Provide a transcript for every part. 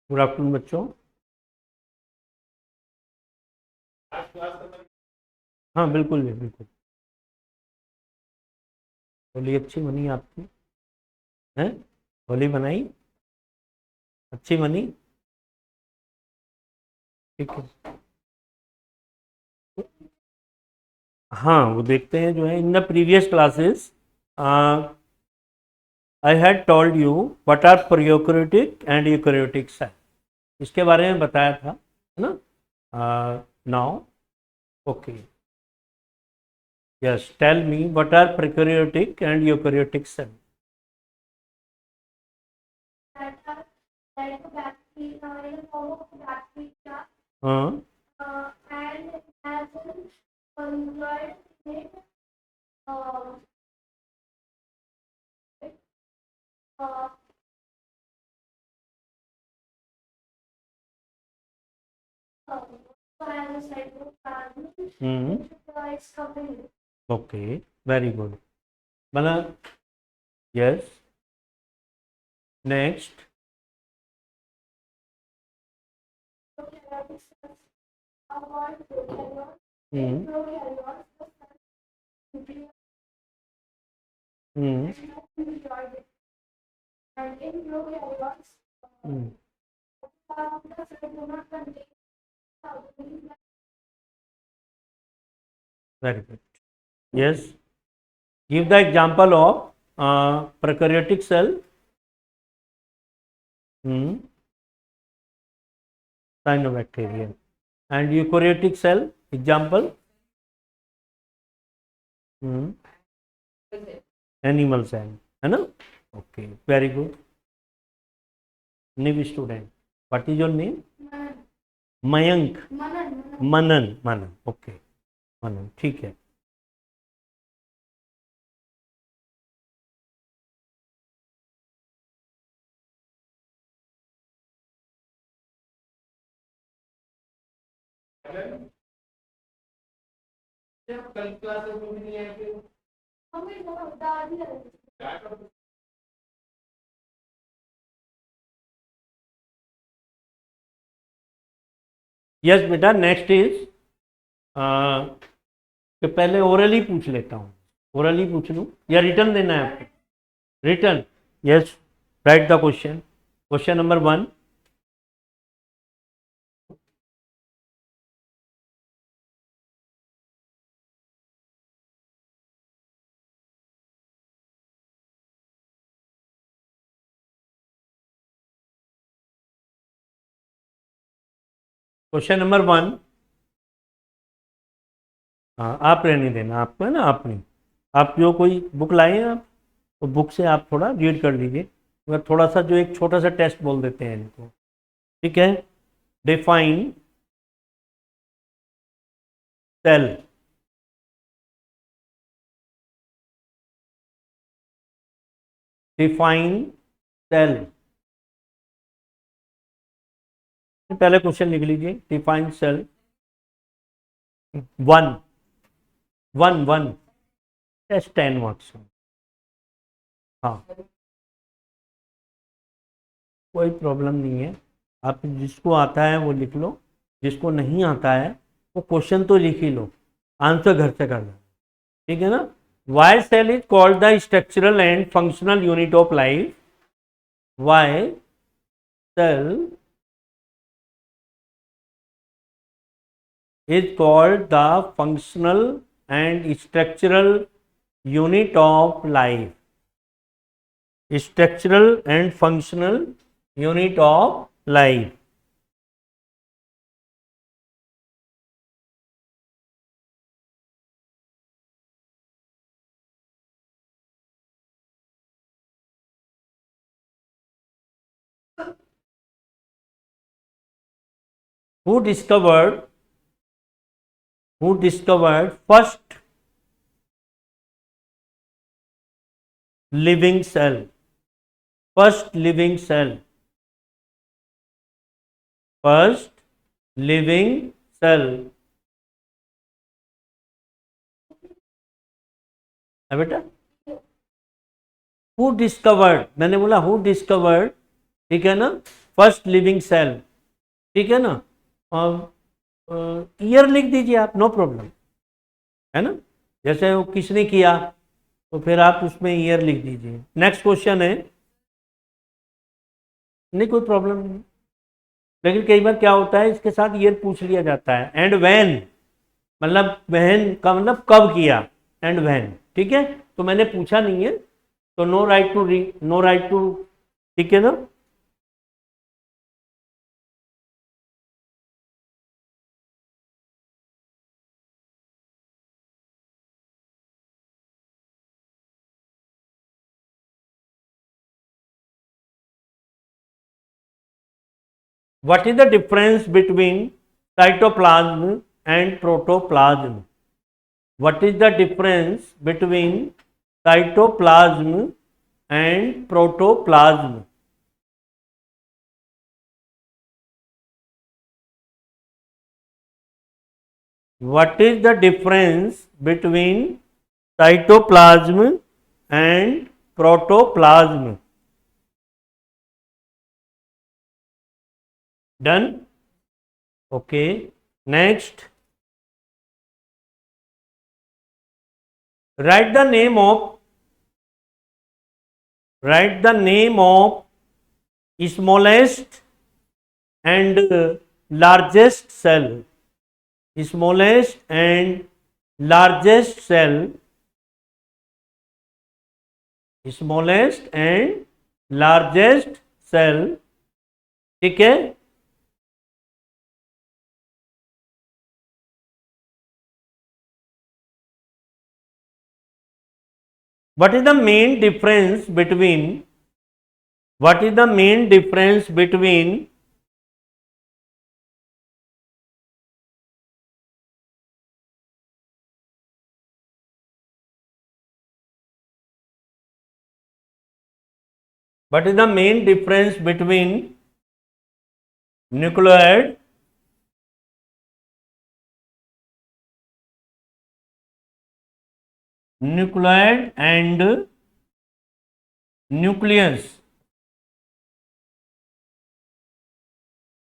Good afternoon बच्चों। हाँ बिल्कुल जी बिल्कुल। होली अच्छी बनी आपकी? है? होली बनाई? अच्छी बनी? ठीक है। हाँ वो देखते हैं जो है in the previous classes I had told you what are prokaryotic and eukaryotic cell. इसके बारे में बताया था, है ना? Now okay, yes, tell me what are prokaryotic and eukaryotic cell. like a battery in the form of a battery charge, हाँ and it has been converted in uh, uh, as a cytoplasm, which provides company. Okay, very good. बना? Yes, next. Prokaryotic cells are called prokaryotes. Hmm In prokaryotes, the cell nucleus hmm is not divided, and in prokaryotes, hmm the cell do not contain organelles. Very good, yes. Give the example of prokaryotic cell. Cyanobacteria. And eukaryotic cell example. Animal cell, है ना? Okay, very good. New student. What is your name? Mayank. Manan. Okay, Manan. ठीक है। कल class में नहीं आए हमें डाल दिया। यस बेटा, नेक्स्ट इज कि पहले ओरली पूछ लेता हूँ। ओरली पूछ लूँ या रिटर्न देना है आपको? Return, yes. Write the question. Question number 1। Question number 1। हाँ, आप रहने देना, आपको है ना, आप नहीं। आप जो कोई बुक लाए हैं आप, तो बुक से आप थोड़ा रीड कर लीजिए। मगर थोड़ा सा जो एक छोटा सा टेस्ट बोल देते हैं इनको, ठीक है? Define cell. Define cell. पहले क्वेश्चन लिख लीजिए, define cell. One one one test 10 marks. हाँ, कोई प्रॉब्लम नहीं है। आप जिसको आता है वो लिख लो, जिसको नहीं आता है वो क्वेश्चन तो लिख ही लो, आंसर घर से कर लो, ठीक है ना? Why cell is called the structural and functional unit of life. Why cell is called the functional and structural unit of life. Structural and functional unit of life. Who discovered first living cell? First living cell. First living cell. है बेटा? Who discovered, मैंने बोला who discovered, ठीक है ना? First living cell, ठीक है ना, ईयर लिख दीजिए आप, नो प्रॉब्लम, है ना, जैसे वो किसने किया तो फिर आप उसमें ईयर लिख दीजिए। नेक्स्ट क्वेश्चन है, नहीं कोई प्रॉब्लम नहीं, लेकिन कई बार क्या होता है इसके साथ ईयर पूछ लिया जाता है। एंड व्हेन, मतलब व्हेन का मतलब कब किया, एंड व्हेन, ठीक है, तो मैंने पूछा नहीं है तो no right to no right to, ठीक है ना। What is the difference between cytoplasm and protoplasm? What is the difference between cytoplasm and protoplasm? What is the difference between cytoplasm and protoplasm? Done? Okay. Next. Write the name of smallest and largest cell. Smallest and largest cell. Smallest and largest cell, ठीक है। What is the main difference between what is the main difference between what is the main difference between nucleoid and nucleus?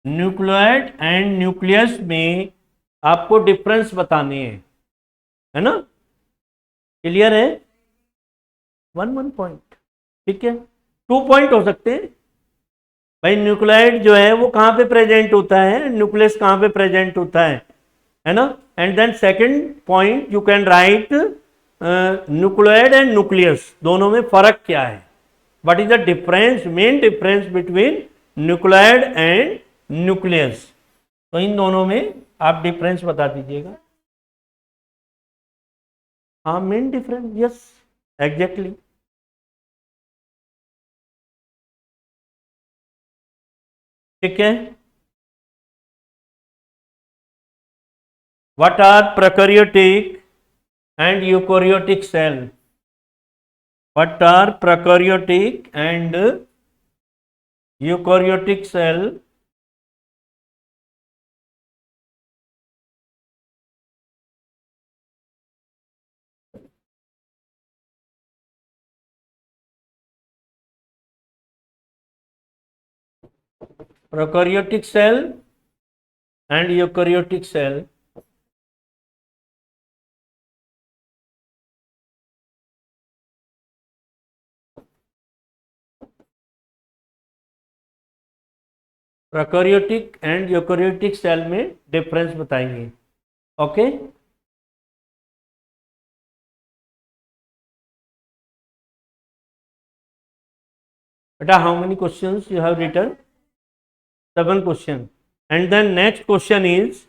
Nucleoid and nucleus में आपको difference बताने हैं, है ना, clear है। 1 point, ठीक है, 2 पॉइंट हो सकते हैं भाई। न्यूक्लियोइड जो है वो कहाँ पे प्रेजेंट होता है, न्यूक्लियस कहाँ पे प्रेजेंट होता है ना। And then second point you can write nucleoid and nucleus दोनों में फर्क क्या है, what is the difference, main difference between nucleoid and nucleus, तो इन दोनों में आप डिफरेंस बता दीजिएगा। हाँ मेन डिफरेंस, यस एग्जैक्टली। ठीक है, what are prokaryotic and eukaryotic cell? What are prokaryotic and eukaryotic cell? Prokaryotic cell and eukaryotic cell. Prokaryotic and eukaryotic cell में डिफरेंस बताएंगे। ओके, बेटा how many questions you have written? 7 question. And then next question is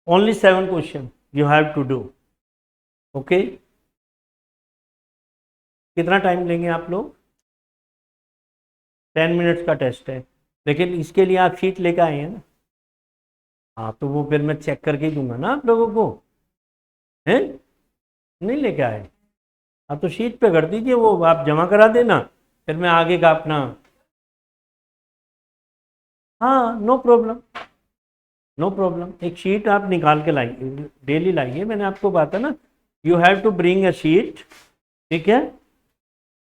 only 7 question you have to do. Okay, कितना time लेंगे आप लोग? 10 minutes का test है, लेकिन इसके लिए आप शीट लेकर आए हैं ना। हाँ तो वो फिर मैं चेक करके ही दूंगा ना आप लोगों को, हैं नहीं लेके आए आप तो शीट पे कर दीजिए, वो आप जमा करा देना, फिर मैं आगे का अपना, हाँ नो प्रॉब्लम। नो प्रॉब्लम, एक शीट आप निकाल के लाइए, डेली लाइए, मैंने आपको बात है ना, you have to bring a sheet, ठीक है।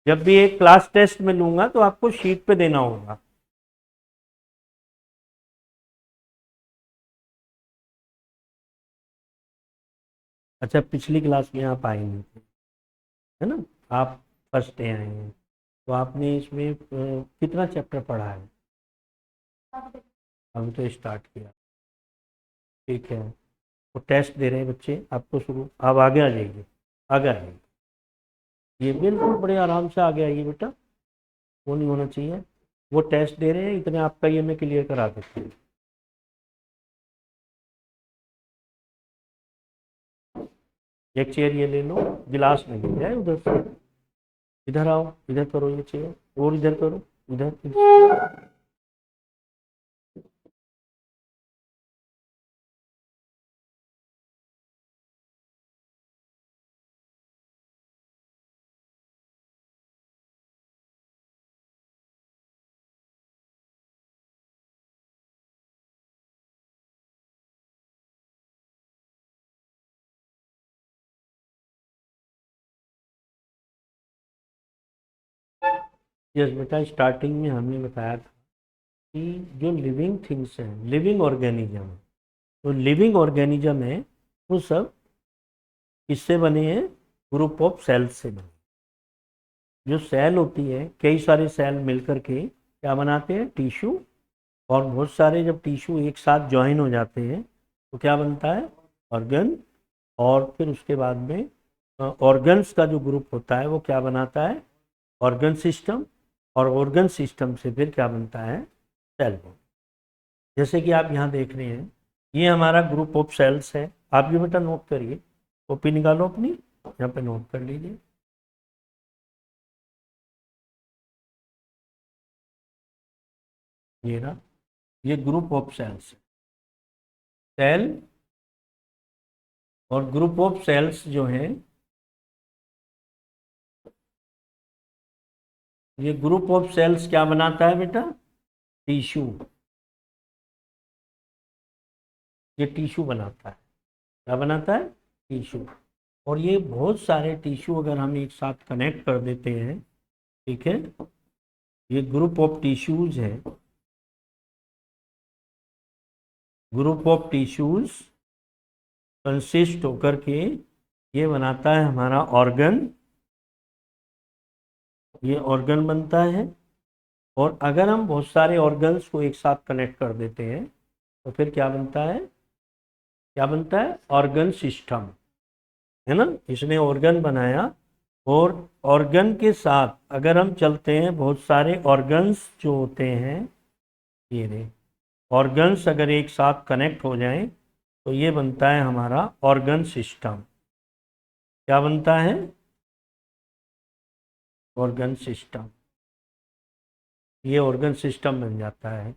जब भी एक क्लास टेस्ट में लूंगा तो आपको शीट पे देना होगा। अच्छा, पिछली क्लास में आप आए नहीं थे, है ना, आप फर्स्ट डे आए हैं, तो आपने इसमें कितना चैप्टर पढ़ा है? अभी तो स्टार्ट किया, ठीक है। तो टेस्ट दे रहे हैं बच्चे आपको शुरू, आप आगे आ जाइए, आगे आ जाइए, ये बिल्कुल बड़े आराम से आगे आइए बेटा, वो नहीं होना चाहिए। वो टेस्ट दे रहे हैं, इतने आपका ये मैं क्लियर करा देता हूँ। एक चेयर ये ले लो, गिलास नहीं जाए उधर से, इधर आओ, इधर करो ये चेयर, और इधर करो, इधर। यस बेटा, स्टार्टिंग में हमने बताया था कि जो लिविंग थिंग्स हैं, लिविंग ऑर्गेनिज्म, तो लिविंग ऑर्गेनिज्म है वो सब किससे बने हैं? ग्रुप ऑफ सेल्स से बने। जो सेल होती है, कई सारे सेल मिलकर के क्या बनाते हैं? टिश्यू। और बहुत सारे जब टिश्यू एक साथ ज्वाइन हो जाते हैं तो क्या बनता है? ऑर्गन। और फिर उसके बाद में ऑर्गन्स का जो ग्रुप होता है वो क्या बनाता है? Organ system. और ऑर्गन सिस्टम से फिर क्या बनता है? Cell body. जैसे कि आप यहाँ देख रहे हैं, ये हमारा ग्रुप ऑफ सेल्स है। आप ये बेटा नोट करिए, कॉपी निकालो अपनी, यहाँ पे नोट कर लीजिए। ये ना, ये ग्रुप ऑफ सेल्स, सेल और ग्रुप ऑफ सेल्स जो है, ये ग्रुप ऑफ सेल्स क्या बनाता है बेटा? टिश्यू। ये टिश्यू बनाता है, क्या बनाता है? टिश्यू। और ये बहुत सारे टिश्यू अगर हम एक साथ कनेक्ट कर देते हैं, ठीक है, ये ग्रुप ऑफ टिश्यूज है, ग्रुप ऑफ टिश्यूज कंसिस्ट होकर के ये बनाता है हमारा ऑर्गन। ये ऑर्गन बनता है। और अगर हम बहुत सारे ऑर्गन्स को एक साथ कनेक्ट कर देते हैं तो फिर क्या बनता है? क्या बनता है? ऑर्गन सिस्टम, है ना। इसने ऑर्गन बनाया, और ऑर्गन के साथ अगर हम चलते हैं, बहुत सारे ऑर्गन्स जो होते हैं, ये रे ऑर्गन्स अगर एक साथ कनेक्ट हो जाएं तो ये बनता है हमारा ऑर्गन सिस्टम। क्या बनता है? Organ system. ये ऑर्गन सिस्टम बन जाता है।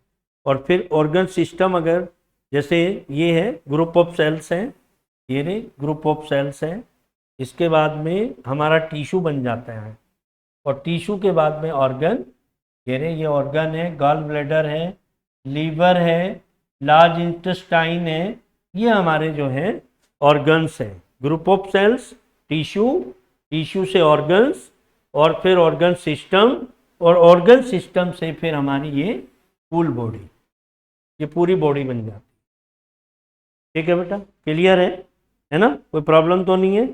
और फिर ऑर्गन सिस्टम अगर, जैसे ये है ग्रुप ऑफ सेल्स हैं, ये रे ग्रुप ऑफ सेल्स हैं, इसके बाद में हमारा टिश्यू बन जाता है, और टिश्यू के बाद में ऑर्गन, ये रे ये ऑर्गन है, गॉल ब्लैडर है, लीवर है, लार्ज इंटेस्टाइन है, ये हमारे जो हैं ऑर्गन्स हैं। Group of cells, tissue, tissue से ऑर्गन्स, और फिर ऑर्गन सिस्टम, और ऑर्गन सिस्टम से फिर हमारी ये फुल बॉडी, ये पूरी बॉडी बन जाती है। ठीक है बेटा, क्लियर है ना? कोई प्रॉब्लम तो नहीं है?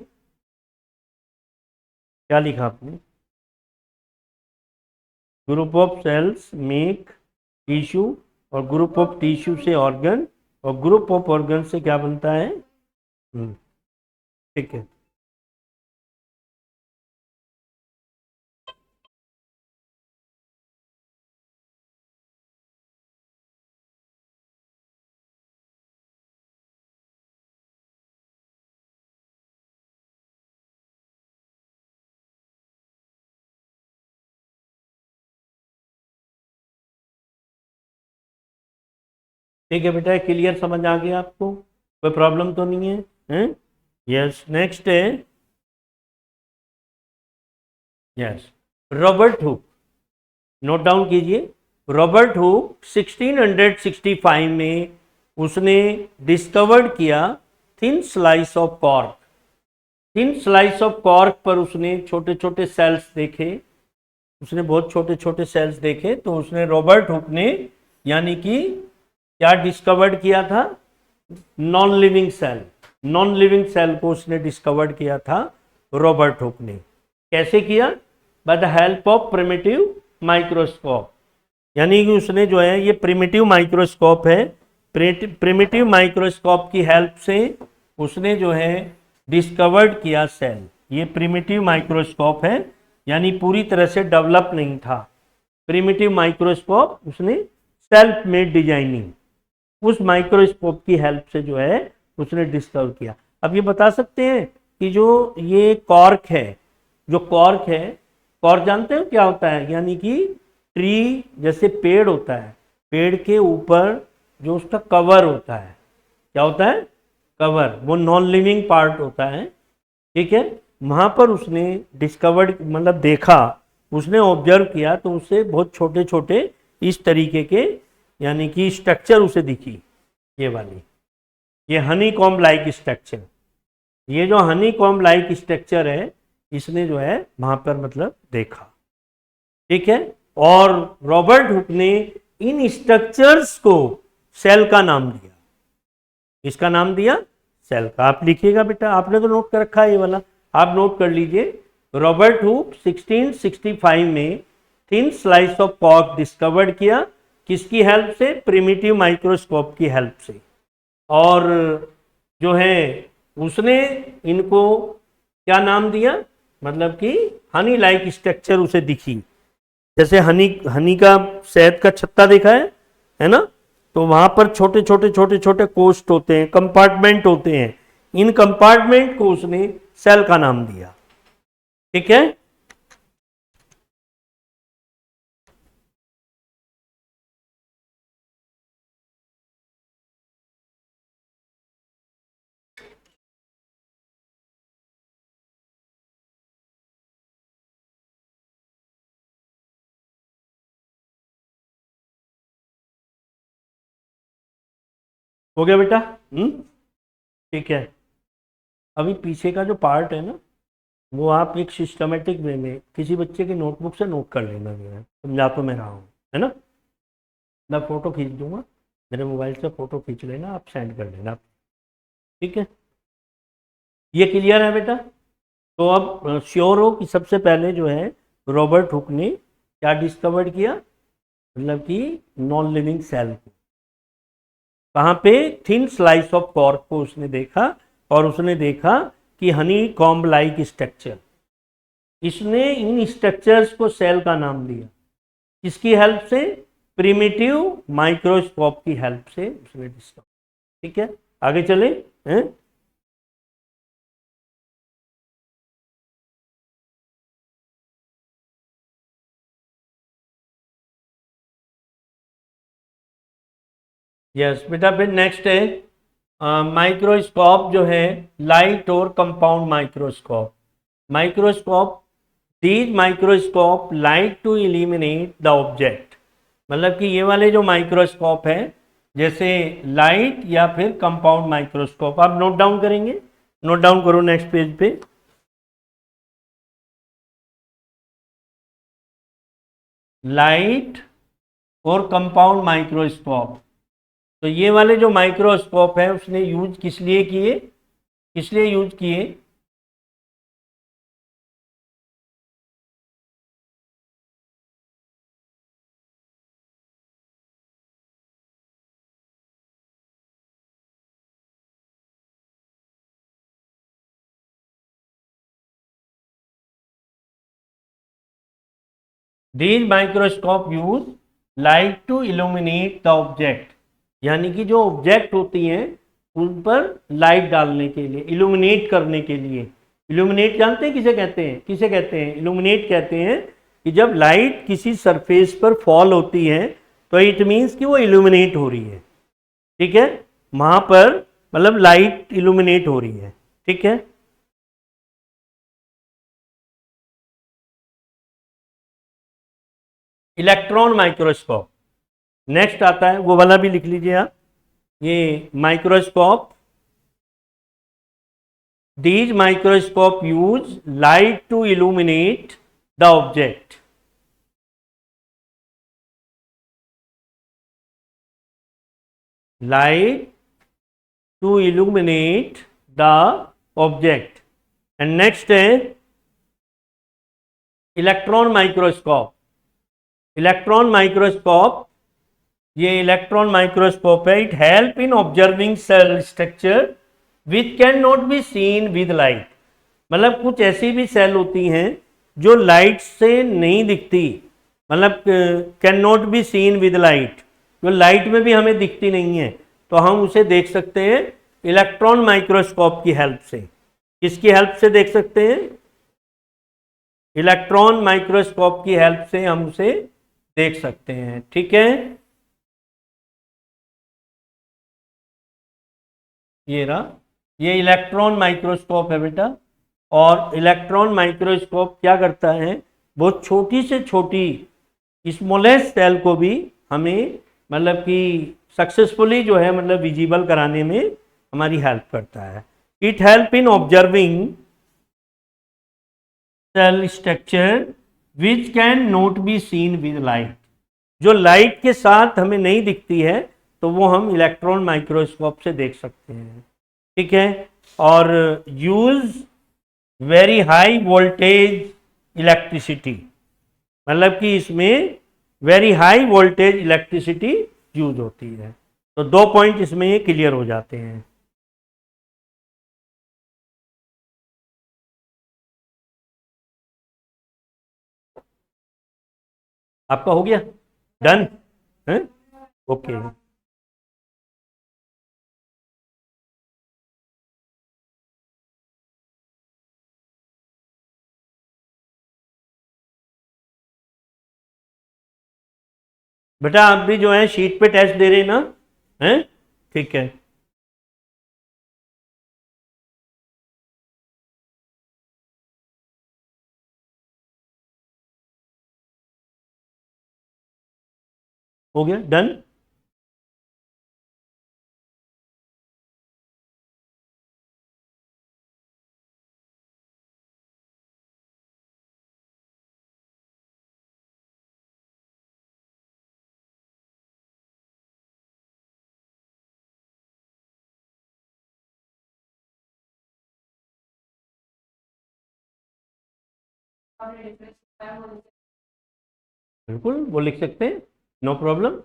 क्या लिखा आपने? Group of cells make tissue, और ग्रुप ऑफ टिश्यू से ऑर्गन, और ग्रुप ऑफ ऑर्गन से क्या बनता है? ठीक है। ठीक है बेटा, क्लियर समझ आ गया आपको? कोई प्रॉब्लम तो नहीं है? हैं? यस, नेक्स्ट है, yes, Robert Hooke. Note down कीजिए, रॉबर्ट हुक 1665 में उसने डिस्कवर्ड किया thin slice of cork. Thin slice of cork पर उसने छोटे छोटे सेल्स देखे, उसने बहुत छोटे छोटे सेल्स देखे। तो उसने रॉबर्ट हुक ने यानी कि क्या डिस्कवर्ड किया था? Non living cell. Non living cell को उसने डिस्कवर्ड किया था रॉबर्ट हुक ने। कैसे किया? By the help of primitive microscope. यानी कि उसने जो है, ये प्रिमिटिव माइक्रोस्कोप है, प्रिमिटिव माइक्रोस्कोप की हेल्प से उसने जो है डिस्कवर्ड किया सेल। ये प्रिमिटिव माइक्रोस्कोप है, यानी पूरी तरह से डेवलप नहीं था। प्रिमिटिव माइक्रोस्कोप उसने सेल्फ मेड डिजाइनिंग, उस माइक्रोस्कोप की हेल्प से जो है उसने डिस्कवर किया। अब ये बता सकते हैं कि जो ये कॉर्क है, जो कॉर्क है, कॉर्क जानते हो क्या होता है? यानी कि ट्री, जैसे पेड़ होता है, पेड़ के ऊपर जो उसका कवर होता है, क्या होता है? कवर, वो नॉन लिविंग पार्ट होता है, ठीक है। वहां पर उसने डिस्कवर्ड, मतलब देखा, उसने ऑब्जर्व किया, तो उसे बहुत छोटे छोटे इस तरीके के यानी कि स्ट्रक्चर उसे दिखी। ये वाली, ये हनी कॉम्ब लाइक स्ट्रक्चर, ये जो हनी कॉम्ब लाइक स्ट्रक्चर है, इसने जो है वहां पर मतलब देखा, ठीक है। और रॉबर्ट हुक ने इन स्ट्रक्चर्स को सेल का नाम दिया। इसका नाम दिया सेल का। आप लिखिएगा बेटा, आपने तो नोट कर रखा है ये वाला, आप नोट कर लीजिए। रॉबर्ट हुक 1665 में thin slice of cork discovered किया, किसकी हेल्प से? प्रिमिटिव माइक्रोस्कोप की हेल्प से। और जो है उसने इनको क्या नाम दिया? मतलब कि हनी लाइक स्ट्रक्चर उसे दिखी, जैसे हनी, हनी का शहद का छत्ता देखा है ना? तो वहां पर छोटे छोटे छोटे छोटे कोष्ठ होते हैं, कंपार्टमेंट होते हैं, इन कंपार्टमेंट को उसने सेल का नाम दिया, ठीक है। हो गया बेटा? ठीक है। अभी पीछे का जो पार्ट है ना, वो आप एक सिस्टमेटिक वे में किसी बच्चे की नोटबुक से नोट कर लेना, जो है समझा तो मैं रहा हूँ, है ना। मैं फोटो खींच दूंगा, मेरे मोबाइल से फोटो खींच लेना, आप सेंड कर देना, ठीक है। ये क्लियर है बेटा? तो अब श्योर हो कि सबसे पहले जो है रॉबर्ट हुक ने क्या डिस्कवर्ड किया? मतलब कि नॉन लिविंग सेल को। कहाँ पे? थिन स्लाइस ऑफ कॉर्क को उसने देखा, और उसने देखा कि हनी कॉम्ब लाइक स्ट्रक्चर, इसने इन स्ट्रक्चर्स को सेल का नाम दिया। किसकी हेल्प से? प्रिमिटिव माइक्रोस्कोप की हेल्प से उसने डिस्कवर, ठीक है। आगे चले हैं? यस बेटा, फिर नेक्स्ट है माइक्रोस्कोप जो है, लाइट और compound microscope. Microscope, these microscope light to illuminate the object. मतलब कि ये वाले जो माइक्रोस्कोप है, जैसे लाइट या फिर कंपाउंड माइक्रोस्कोप, आप नोट डाउन करेंगे, नोट डाउन करो नेक्स्ट पेज पे। लाइट और कंपाउंड माइक्रोस्कोप, तो ये वाले जो माइक्रोस्कोप है उसने यूज किस लिए किए? किस लिए यूज किए? These microscope use light to illuminate the object, यानी कि जो ऑब्जेक्ट होती हैं उन पर लाइट डालने के लिए, इल्यूमिनेट करने के लिए। इल्यूमिनेट जानते हैं किसे कहते हैं? किसे कहते हैं? इल्यूमिनेट कहते हैं कि जब लाइट किसी सरफेस पर फॉल होती है तो इट मीन्स कि वो इल्यूमिनेट हो रही है, ठीक है। वहां पर मतलब लाइट इल्यूमिनेट हो रही है, ठीक है। इलेक्ट्रॉन माइक्रोस्कोप नेक्स्ट आता है, वो वाला भी लिख लीजिए आप। ये microscope, these microscope use light to illuminate the object. Light to illuminate the object. And next है इलेक्ट्रॉन माइक्रोस्कोप. इलेक्ट्रॉन माइक्रोस्कोप, ये इलेक्ट्रॉन माइक्रोस्कोप है. It help in observing cell structure which can not be seen with light. मतलब कुछ ऐसी भी cell होती हैं जो लाइट से नहीं दिखती, मतलब can not be seen with light, जो लाइट में भी हमें दिखती नहीं है, तो हम उसे देख सकते हैं इलेक्ट्रॉन माइक्रोस्कोप की हेल्प से. किसकी हेल्प से देख सकते हैं? इलेक्ट्रॉन माइक्रोस्कोप की हेल्प से हम उसे देख सकते हैं. ठीक है, ये रहा, ये इलेक्ट्रॉन माइक्रोस्कोप है बेटा. और इलेक्ट्रॉन माइक्रोस्कोप क्या करता है? बहुत छोटी से छोटी स्मॉलेस्ट सेल को भी हमें मतलब कि सक्सेसफुली जो है मतलब विजिबल कराने में हमारी हेल्प करता है. It help in observing cell structure which can not be seen with light. जो लाइट के साथ हमें नहीं दिखती है तो वो हम इलेक्ट्रॉन माइक्रोस्कोप से देख सकते हैं. ठीक है, और use very high voltage electricity, मतलब कि इसमें very high voltage electricity use होती है. तो 2 पॉइंट इसमें ये क्लियर हो जाते हैं. आपका हो गया डन है? ओके. बेटा आप भी जो है शीट पे टेस्ट दे रहे हैं ना? हैं? ठीक है. हो गया डन. बिल्कुल वो लिख सकते हैं, नो प्रॉब्लम.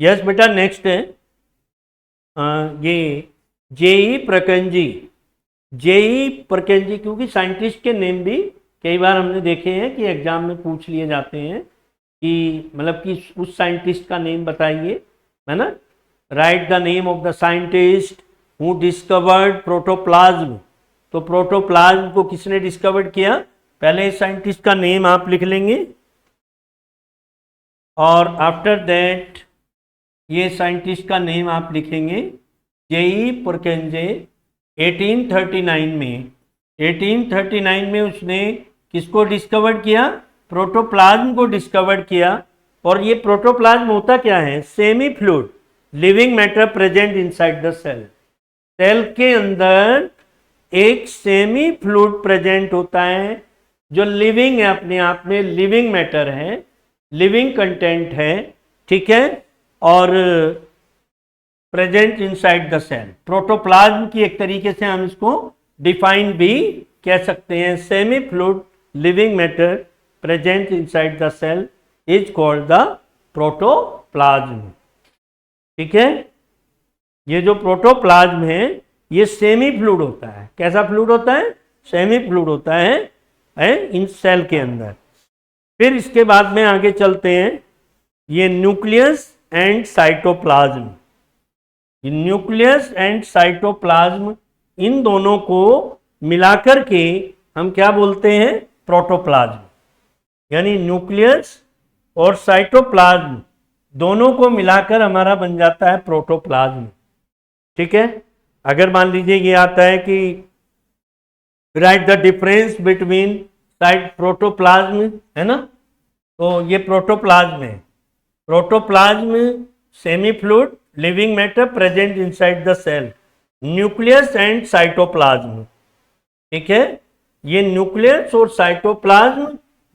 यस बेटा नेक्स्ट है ये जेई प्रकंजी. जेई प्रकंजी क्योंकि साइंटिस्ट के नेम भी कई बार हमने देखे हैं कि एग्जाम में पूछ लिए जाते हैं कि मतलब कि उस साइंटिस्ट का नेम बताइए, है ना. Right the name of the scientist who discovered protoplasm. तो प्रोटोप्लाज्म को किसने डिस्कवर्ड किया? पहले इस साइंटिस्ट का नेम आप लिख लेंगे और आफ्टर दैट ये साइंटिस्ट का नेम आप लिखेंगे. जेई पुरकेंजे 1839 में उसने किसको डिस्कवर किया? प्रोटोप्लाज्म को डिस्कवर किया. और ये प्रोटोप्लाज्म होता क्या है? Semi fluid living matter present inside the cell. Cell के अंदर एक सेमी फ्लूइड प्रेजेंट होता है जो लिविंग है, अपने आप में लिविंग मैटर है, लिविंग कंटेंट है. ठीक है, और present inside the cell. Protoplasm की एक तरीके से हम इसको डिफाइन भी कह सकते हैं. Semi fluid living matter present inside the cell is called the protoplasm. ठीक है, ये जो प्रोटोप्लाज्म है ये सेमी फ्लूइड होता है. कैसा फ्लूइड होता है? सेमी फ्लूइड होता है इन सेल के अंदर. फिर इसके बाद में आगे चलते हैं. ये nucleus and cytoplasm. Nucleus and cytoplasm, इन दोनों को मिलाकर के हम क्या बोलते हैं? प्रोटोप्लाज्म. यानी न्यूक्लियस और साइटोप्लाज्म दोनों को मिलाकर हमारा बन जाता है प्रोटोप्लाज्म. ठीक है, अगर मान लीजिए ये आता है कि write the difference between protoplasm, है ना, तो ये प्रोटोप्लाज्म है. Protoplasm semi fluid living matter present inside the cell, nucleus and cytoplasm. ठीक है, ये न्यूक्लियस और साइटोप्लाज्म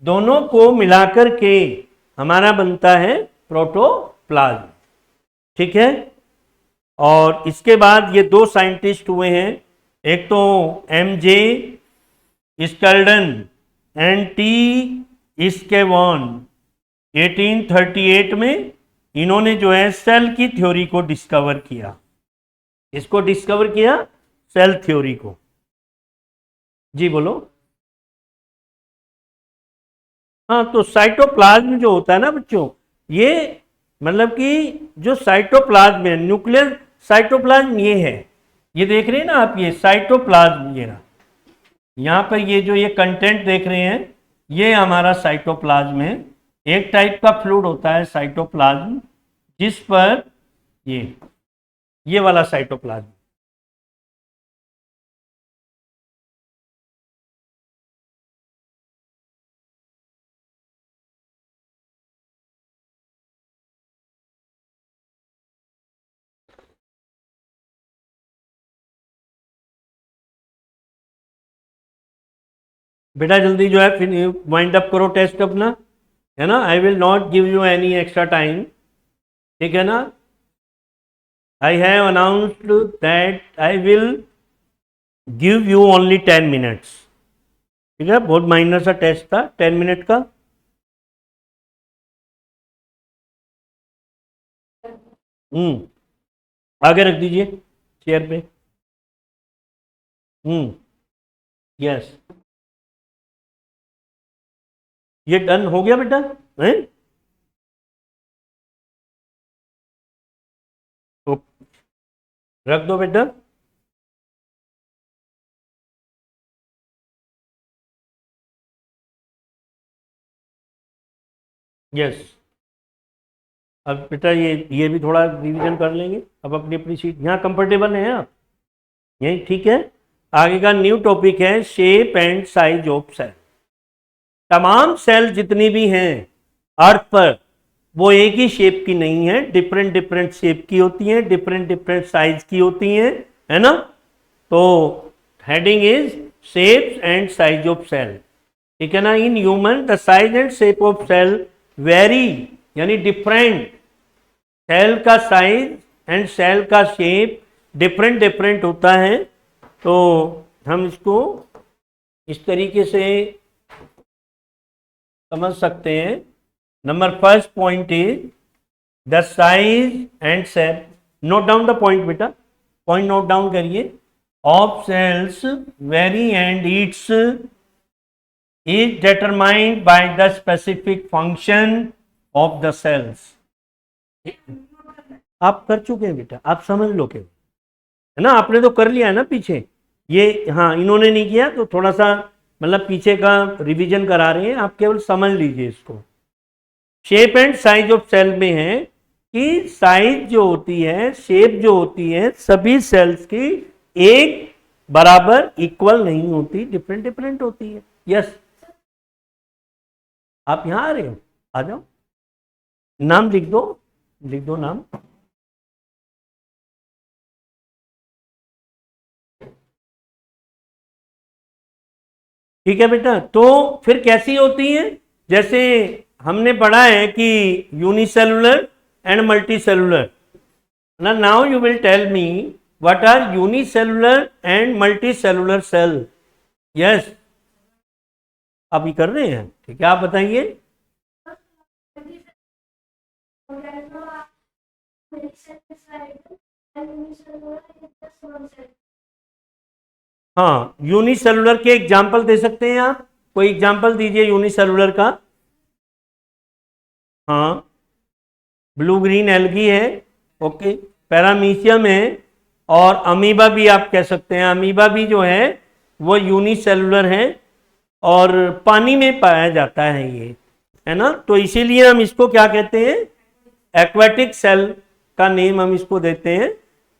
दोनों को मिलाकर के हमारा बनता है प्रोटोप्लाज्म। ठीक है, और इसके बाद ये दो साइंटिस्ट हुए हैं, एक तो एमजे स्कल्डन एंड टी स्केवॉन। 1838 में इन्होंने जो है सेल की थ्योरी को डिस्कवर किया। इसको डिस्कवर किया, सेल थ्योरी को। जी बोलो। हाँ, तो साइटोप्लाज्म जो होता है ना बच्चों, ये मतलब कि जो साइटोप्लाज्म है, न्यूक्लियर साइटोप्लाज्म ये है, ये देख रहे हैं ना आप, ये साइटोप्लाज्म, ये रहा यहाँ पर, ये जो ये कंटेंट देख रहे हैं, ये हमारा साइटोप्लाज्म है। एक टाइप का फ्लूइड होता है साइटोप्लाज्म, जिस पर ये वाला साइटोप्लाज्म। बेटा जल्दी जो है फिर वाइंड अप करो टेस्ट अपना, है ना। I will not give you any extra time, ठीक है ना। I have announced that I will give you only 10 minutes. ठीक है, बहुत माइनर सा टेस्ट था, 10 मिनट का। आगे रख दीजिए चेयर पे। यस, ये डन हो गया बेटा, है? तो रख दो बेटा। यस, अब बेटा ये भी थोड़ा रिवीजन कर लेंगे। अब अपनी अपनी सीट, यहाँ कंफर्टेबल है आप यही, ठीक है। आगे का न्यू टॉपिक है shape and size of cell. तमाम सेल जितनी भी हैं अर्थ पर, वो एक ही शेप की नहीं है, डिफरेंट डिफरेंट शेप की होती हैं, डिफरेंट डिफरेंट साइज की होती हैं, है ना। तो heading is shapes and size of cell, ठीक है ना। In human the size and shape of cell very, यानी डिफरेंट, सेल का साइज एंड सेल का शेप डिफरेंट डिफरेंट होता है। तो हम इसको इस तरीके से समझ सकते हैं। Number first point is the size and shape, note down the point बेटा, पॉइंट नोट डाउन करिए। Of cells very and its is determined by the specific function of the cells. आप कर चुके हैं बेटा, आप समझ लो केवल, है ना। आपने तो कर लिया है ना पीछे, ये हाँ इन्होंने नहीं किया, तो थोड़ा सा मतलब पीछे का रिवीजन करा रहे हैं, आप केवल समझ लीजिए इसको। Shape and size of cell में है कि साइज जो होती है, शेप जो होती है, सभी सेल्स की एक बराबर इक्वल नहीं होती, डिफरेंट डिफरेंट होती है। यस, आप यहां आ रहे हो, आ जाओ, नाम लिख दो, लिख दो नाम। ठीक है बेटा, तो फिर कैसी होती है, जैसे हमने पढ़ा है कि यूनिसेलुलर एंड मल्टीसेलुलर ना। Now you will tell me what are unicellular and multicellular cell. Yes, आप ये कर रहे हैं, ठीक है, आप बताइए। हाँ, यूनिसेलुलर के एग्जाम्पल दे सकते हैं आप, कोई एग्जाम्पल दीजिए यूनिसेलुलर का। हाँ, ब्लू ग्रीन एल्गी है, ओके, पैरामीशियम है, और अमीबा भी आप कह सकते हैं। अमीबा भी जो है वो यूनिसेलुलर है और पानी में पाया जाता है ये, है ना। तो इसीलिए हम इसको क्या कहते हैं, एक्वेटिक सेल का नेम हम इसको देते हैं,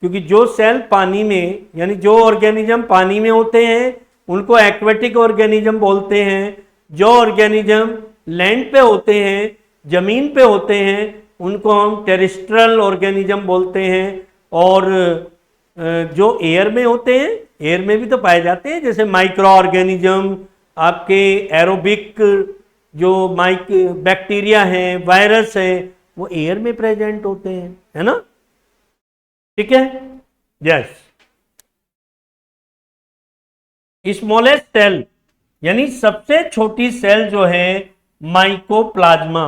क्योंकि जो सेल पानी में, यानी जो ऑर्गेनिज्म पानी में होते हैं उनको एक्वेटिक ऑर्गेनिज्म बोलते हैं। जो ऑर्गेनिज्म लैंड पे होते हैं, जमीन पे होते हैं, उनको हम टेरेस्ट्रियल ऑर्गेनिज्म बोलते हैं। और जो एयर में होते हैं, एयर में भी तो पाए जाते हैं, जैसे माइक्रो ऑर्गेनिज्म, आपके एरोबिक जो बैक्टीरिया हैं, वायरस हैं, वो एयर में प्रेजेंट होते हैं, है ना। ठीक है, यस। स्मॉलेस्ट सेल यानी सबसे छोटी सेल जो है माइकोप्लाज्मा।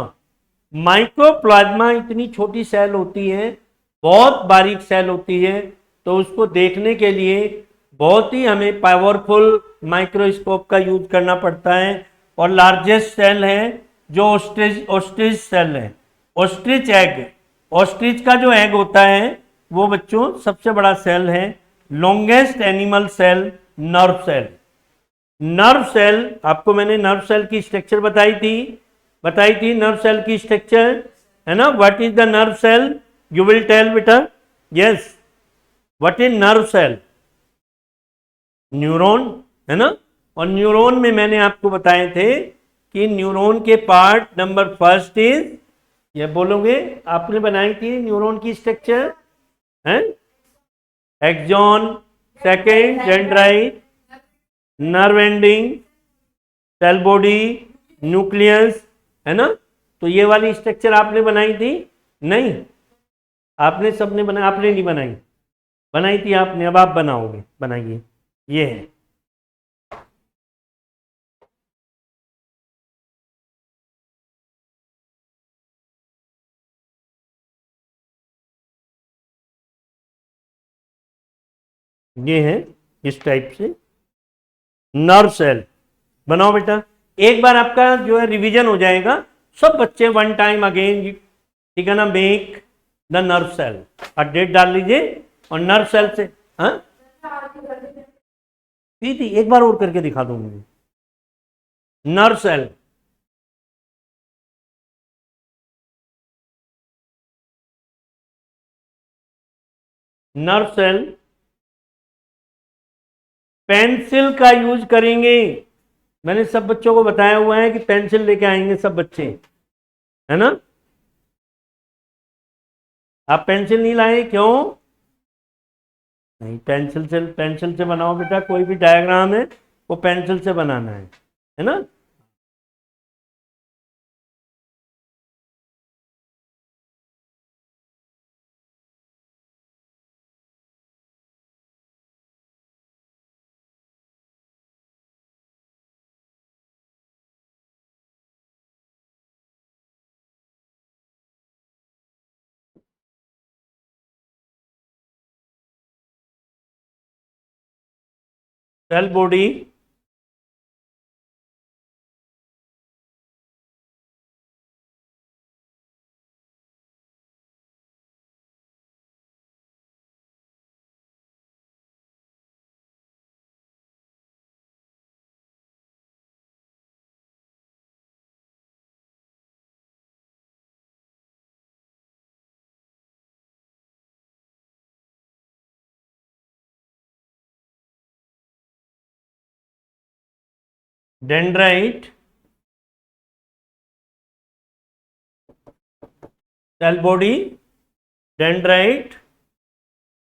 माइक्रोप्लाज्मा इतनी छोटी सेल होती है, बहुत बारीक सेल होती है, तो उसको देखने के लिए बहुत ही हमें पावरफुल माइक्रोस्कोप का यूज करना पड़ता है। और लार्जेस्ट सेल है जो ऑस्ट्रिच सेल है, ऑस्ट्रिच एग। ऑस्ट्रिच का जो एग होता है वो बच्चों सबसे बड़ा सेल है। Longest animal cell nerve cell. Nerve cell, आपको मैंने नर्व सेल की स्ट्रक्चर बताई थी नर्व सेल की स्ट्रक्चर, है ना। What is the nerve cell, you will tell बेटा। Yes, what is nerve cell? Neuron, है ना। और न्यूरॉन में मैंने आपको बताए थे कि न्यूरॉन के पार्ट नंबर फर्स्ट इज, ये बोलोगे, आपने बनाई थी न्यूरॉन की स्ट्रक्चर, है axon, second dendrite, nerve ending, cell body, nucleus, है ना। तो ये वाली स्ट्रक्चर आपने बनाई थी? नहीं, आपने सबने बना, आपने नहीं बनाई, बनाई थी आपने, अब आप बनाओगे, बनाइए। ये है, ये है इस टाइप से नर्व सेल। बनाओ बेटा, एक बार आपका जो है रिवीजन हो जाएगा, सब बच्चे वन टाइम अगेन, ठीक है ना। मेक द नर्व सेल, और डेट डाल लीजिए। और नर्व सेल से, हाँ थी, एक बार और करके दिखा दो मुझे। Nerve cell, nerve cell pencil का यूज करेंगे। मैंने सब बच्चों को बताया हुआ है कि पेंसिल लेके आएंगे सब बच्चे, है ना। आप पेंसिल नहीं लाए क्यों? नहीं, पेंसिल से बनाओ बेटा, कोई भी डायग्राम है वो पेंसिल से बनाना है ना। Cell body, dendrite, cell body, dendrite,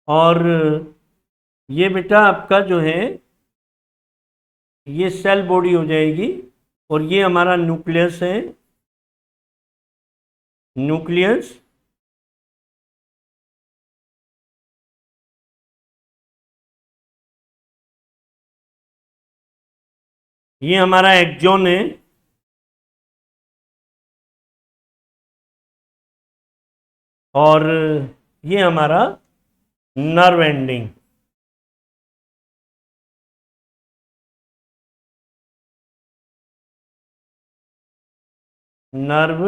और ये बेटा आपका जो है ये सेल बॉडी हो जाएगी। और ये हमारा न्यूक्लियस है, न्यूक्लियस, ये हमारा एक्सॉन है, और ये हमारा नर्व एंडिंग। नर्व,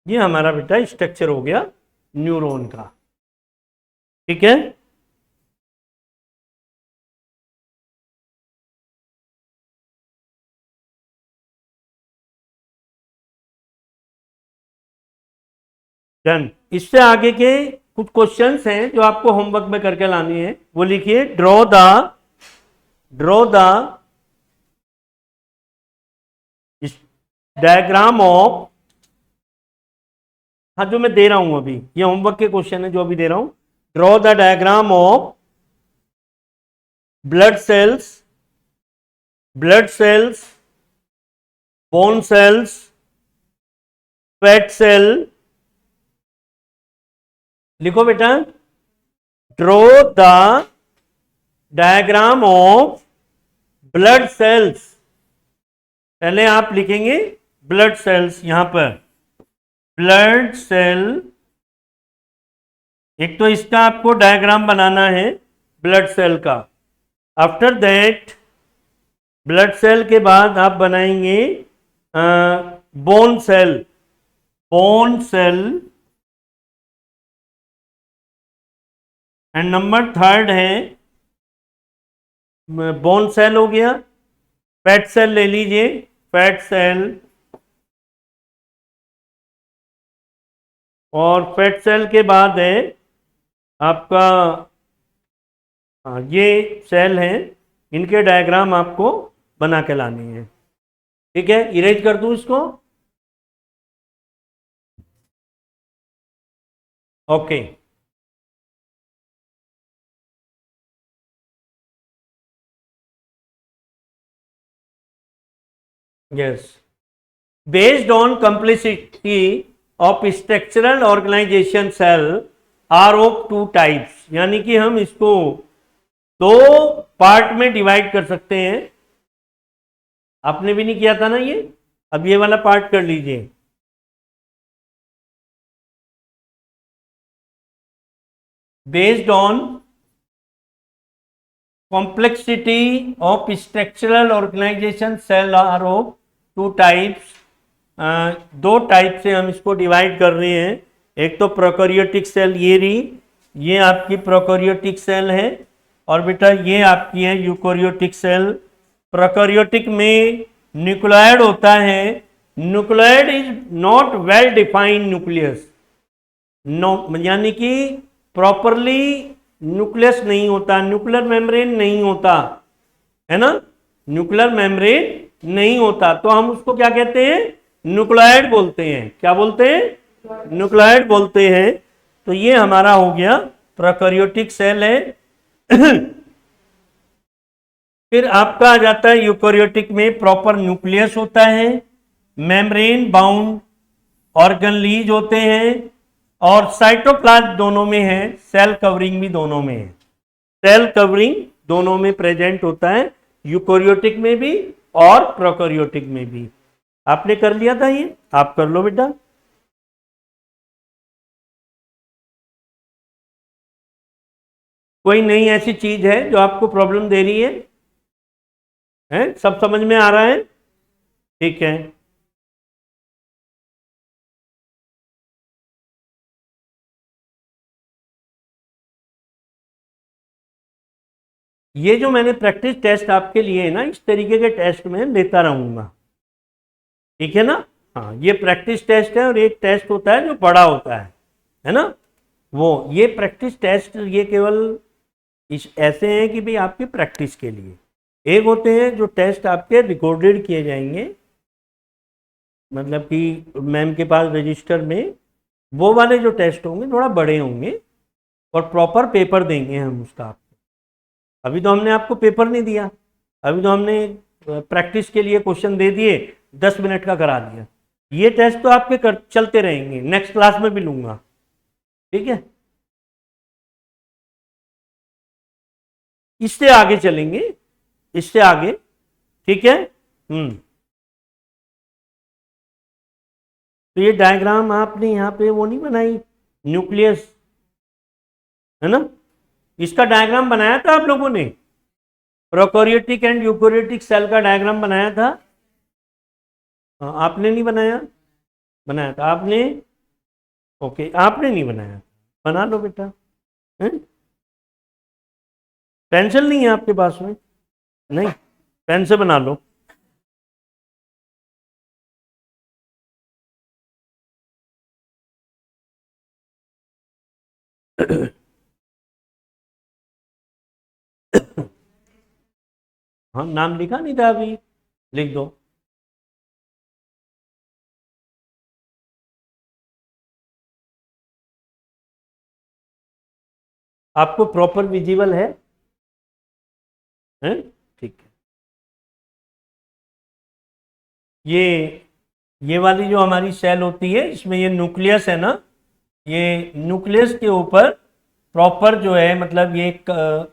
ये हमारा बेटा स्ट्रक्चर हो गया न्यूरॉन का, ठीक है। डन। इससे आगे के कुछ क्वेश्चंस हैं जो आपको होमवर्क में करके लानी है, वो लिखिए। ड्रॉ द डायग्राम ऑफ, हाँ जो मैं दे रहा हूं अभी, ये होमवर्क के क्वेश्चन है जो अभी दे रहा हूं। Draw the diagram of blood cells, blood cells, bone cells, fat cell, लिखो बेटा, draw the diagram of blood cells. पहले आप लिखेंगे ब्लड सेल्स, यहां पर ब्लड सेल, एक तो इसका आपको डायग्राम बनाना है ब्लड सेल का। आफ्टर दैट ब्लड सेल के बाद आप बनाएंगे bone cell, bone cell, and number third है बोन सेल हो गया। फैट सेल ले लीजिए, फैट सेल, और फैट सेल के बाद है आपका, ये सेल हैं, इनके डायग्राम आपको बना के लाने हैं। ठीक है, इरेज कर दूं इसको, okay. Yes, based on complexity of structural organization cell are of two types, यानी कि हम इसको दो पार्ट में डिवाइड कर सकते हैं। आपने भी नहीं किया था ना ये, अब ये वाला पार्ट कर लीजिए। Based on complexity of structural organization cell are of two types, दो टाइप से हम इसको डिवाइड कर रहे हैं। एक तो प्रोकैरियोटिक सेल, ये रही, ये आपकी प्रोकैरियोटिक सेल है, और बेटा ये आपकी है यूकैरियोटिक सेल। प्रोकैरियोटिक में न्यूक्लियड होता है, nucleoid is not well defined nucleus, no यानी कि प्रॉपरली न्यूक्लियस नहीं होता, न्यूक्लियर मेम्ब्रेन नहीं होता, है ना, न्यूक्लियर मेम्ब्रेन नहीं होता, तो हम उसको क्या कहते हैं, न्यूक्लियड बोलते हैं। क्या बोलते हैं, न्यूक्लियड बोलते हैं। तो ये हमारा हो गया प्रोकैरियोटिक सेल है। फिर आपका आ जाता है यूकैरियोटिक में प्रॉपर न्यूक्लियस होता है, मेम्ब्रेन बाउंड ऑर्गन लीज होते हैं, और साइटोप्लाज्म दोनों में है, सेल कवरिंग भी दोनों में है, सेल कवरिंग दोनों में प्रेजेंट होता है, यूकैरियोटिक में भी और प्रोकैरियोटिक में भी। आपने कर लिया था ये, आप कर लो बेटा। कोई नई ऐसी चीज है जो आपको प्रॉब्लम दे रही है? सब समझ में आ रहा है? ठीक है। ये जो मैंने प्रैक्टिस टेस्ट आपके लिए है ना, इस तरीके के टेस्ट में लेता रहूंगा, ठीक है ना। हाँ, ये प्रैक्टिस टेस्ट है, और एक टेस्ट होता है जो बड़ा होता है ना, वो ये प्रैक्टिस टेस्ट ये केवल इस ऐसे हैं कि भाई आपकी प्रैक्टिस के लिए। एक होते हैं जो टेस्ट आपके रिकॉर्डेड किए जाएंगे, मतलब कि मैम के पास रजिस्टर में, वो वाले जो टेस्ट होंगे थोड़ा बड़े होंगे, और प्रॉपर पेपर देंगे हम उसका आपको। अभी तो हमने आपको पेपर नहीं दिया, अभी तो हमने प्रैक्टिस के लिए क्वेश्चन दे दिए, 10 मिनट का करा दिया। ये टेस्ट तो आपके चलते रहेंगे, नेक्स्ट क्लास में भी लूंगा, ठीक है। इससे आगे चलेंगे, इससे आगे, ठीक है। तो ये डायग्राम आपने यहाँ पे वो नहीं बनाई, न्यूक्लियस, है ना, इसका डायग्राम बनाया था आप लोगों ने, प्रोकैरियोटिक एंड यूकैरियोटिक सेल का डायग्राम बनाया था। आपने नहीं बनाया? बनाया था आपने, ओके, आपने नहीं बनाया, बना लो बेटा। पेंसिल नहीं है आपके पास में? नहीं, पेन से बना लो। हाँ, नाम लिखा नहीं था अभी, लिख दो। आपको प्रॉपर विजिबल है? हैं? ठीक है। ये वाली जो हमारी सेल होती है, इसमें ये न्यूक्लियस है ना, ये न्यूक्लियस के ऊपर प्रॉपर जो है, मतलब ये एक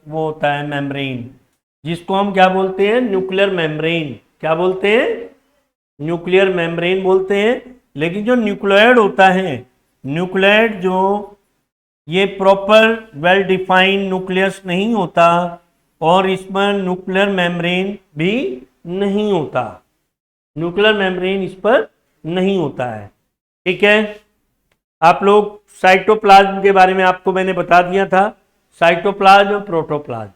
वो होता है मेम्ब्रेन, जिसको हम क्या बोलते हैं? Nuclear membrane. क्या बोलते हैं? न्यूक्लियर मेम्ब्रेन बोलते हैं। लेकिन जो न्यूक्लियोइड होता है, न्यूक्लियोइड जो ये प्रॉपर वेल डिफाइंड न्यूक्लियस नहीं होता, और इसमें न्यूक्लियर मेम्ब्रेन भी नहीं होता, न्यूक्लियर मेम्ब्रेन इस पर नहीं होता है। ठीक है। आप लोग साइटोप्लाज्म के बारे में आपको मैंने बता दिया था, साइटोप्लाज्म और प्रोटोप्लाज्म।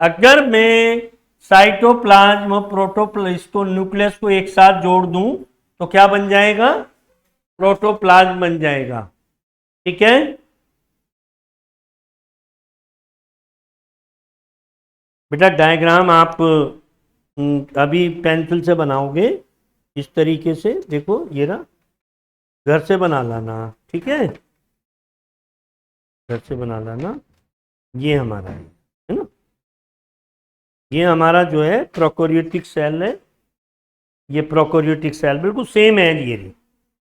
अगर मैं साइटोप्लाज्म और प्रोटोप्लाज्म इसको न्यूक्लियस को एक साथ जोड़ दूं तो क्या बन जाएगा? प्रोटोप्लाज्म बन जाएगा। ठीक है। बेटा डायग्राम आप अभी पेंसिल से बनाओगे इस तरीके से, देखो ये ना, घर से बना लाना। ठीक है, घर से बना लाना। ये हमारा है ना, ये हमारा जो है प्रोकैरियोटिक सेल है। ये प्रोकैरियोटिक सेल बिल्कुल सेम है, ये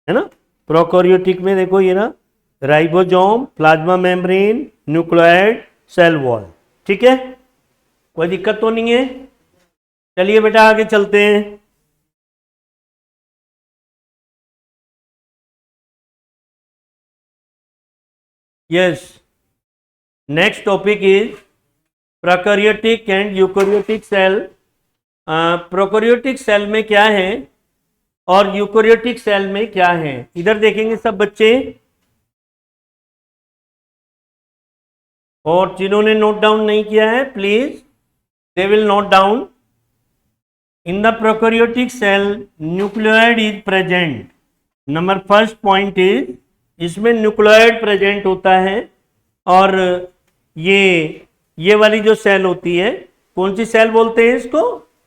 है ना। प्रोकैरियोटिक में देखो ये ना, ribosome, plasma membrane, nucleoid, cell wall. ठीक है, कोई दिक्कत तो नहीं है। चलिए बेटा आगे चलते हैं। Yes, next topic is prokaryotic and eukaryotic cell. Prokaryotic cell में क्या है और यूकैरियोटिक सेल में क्या है, इधर देखेंगे सब बच्चे। और जिन्होंने नोट डाउन नहीं किया है please they will note down. In the prokaryotic cell nucleoid is present. Number first point is, इसमें न्यूक्लियोइड प्रेजेंट होता है। और ये वाली जो सेल होती है, कौन सी सेल बोलते हैं इसको?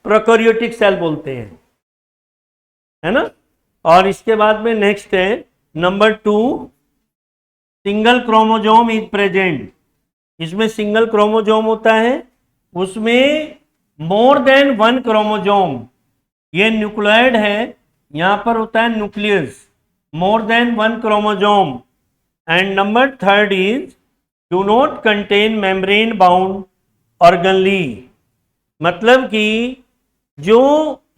प्रोकैरियोटिक सेल बोलते हैं, है ना। और इसके बाद में नेक्स्ट है number 2, single chromosome is present. इसमें सिंगल क्रोमोजोम होता है, उसमें मोर देन वन क्रोमोजोम। ये न्यूक्लियोइड है, यहां पर होता है nucleus, more than one chromosome. And number third is do not contain membrane bound organelle. मतलब कि जो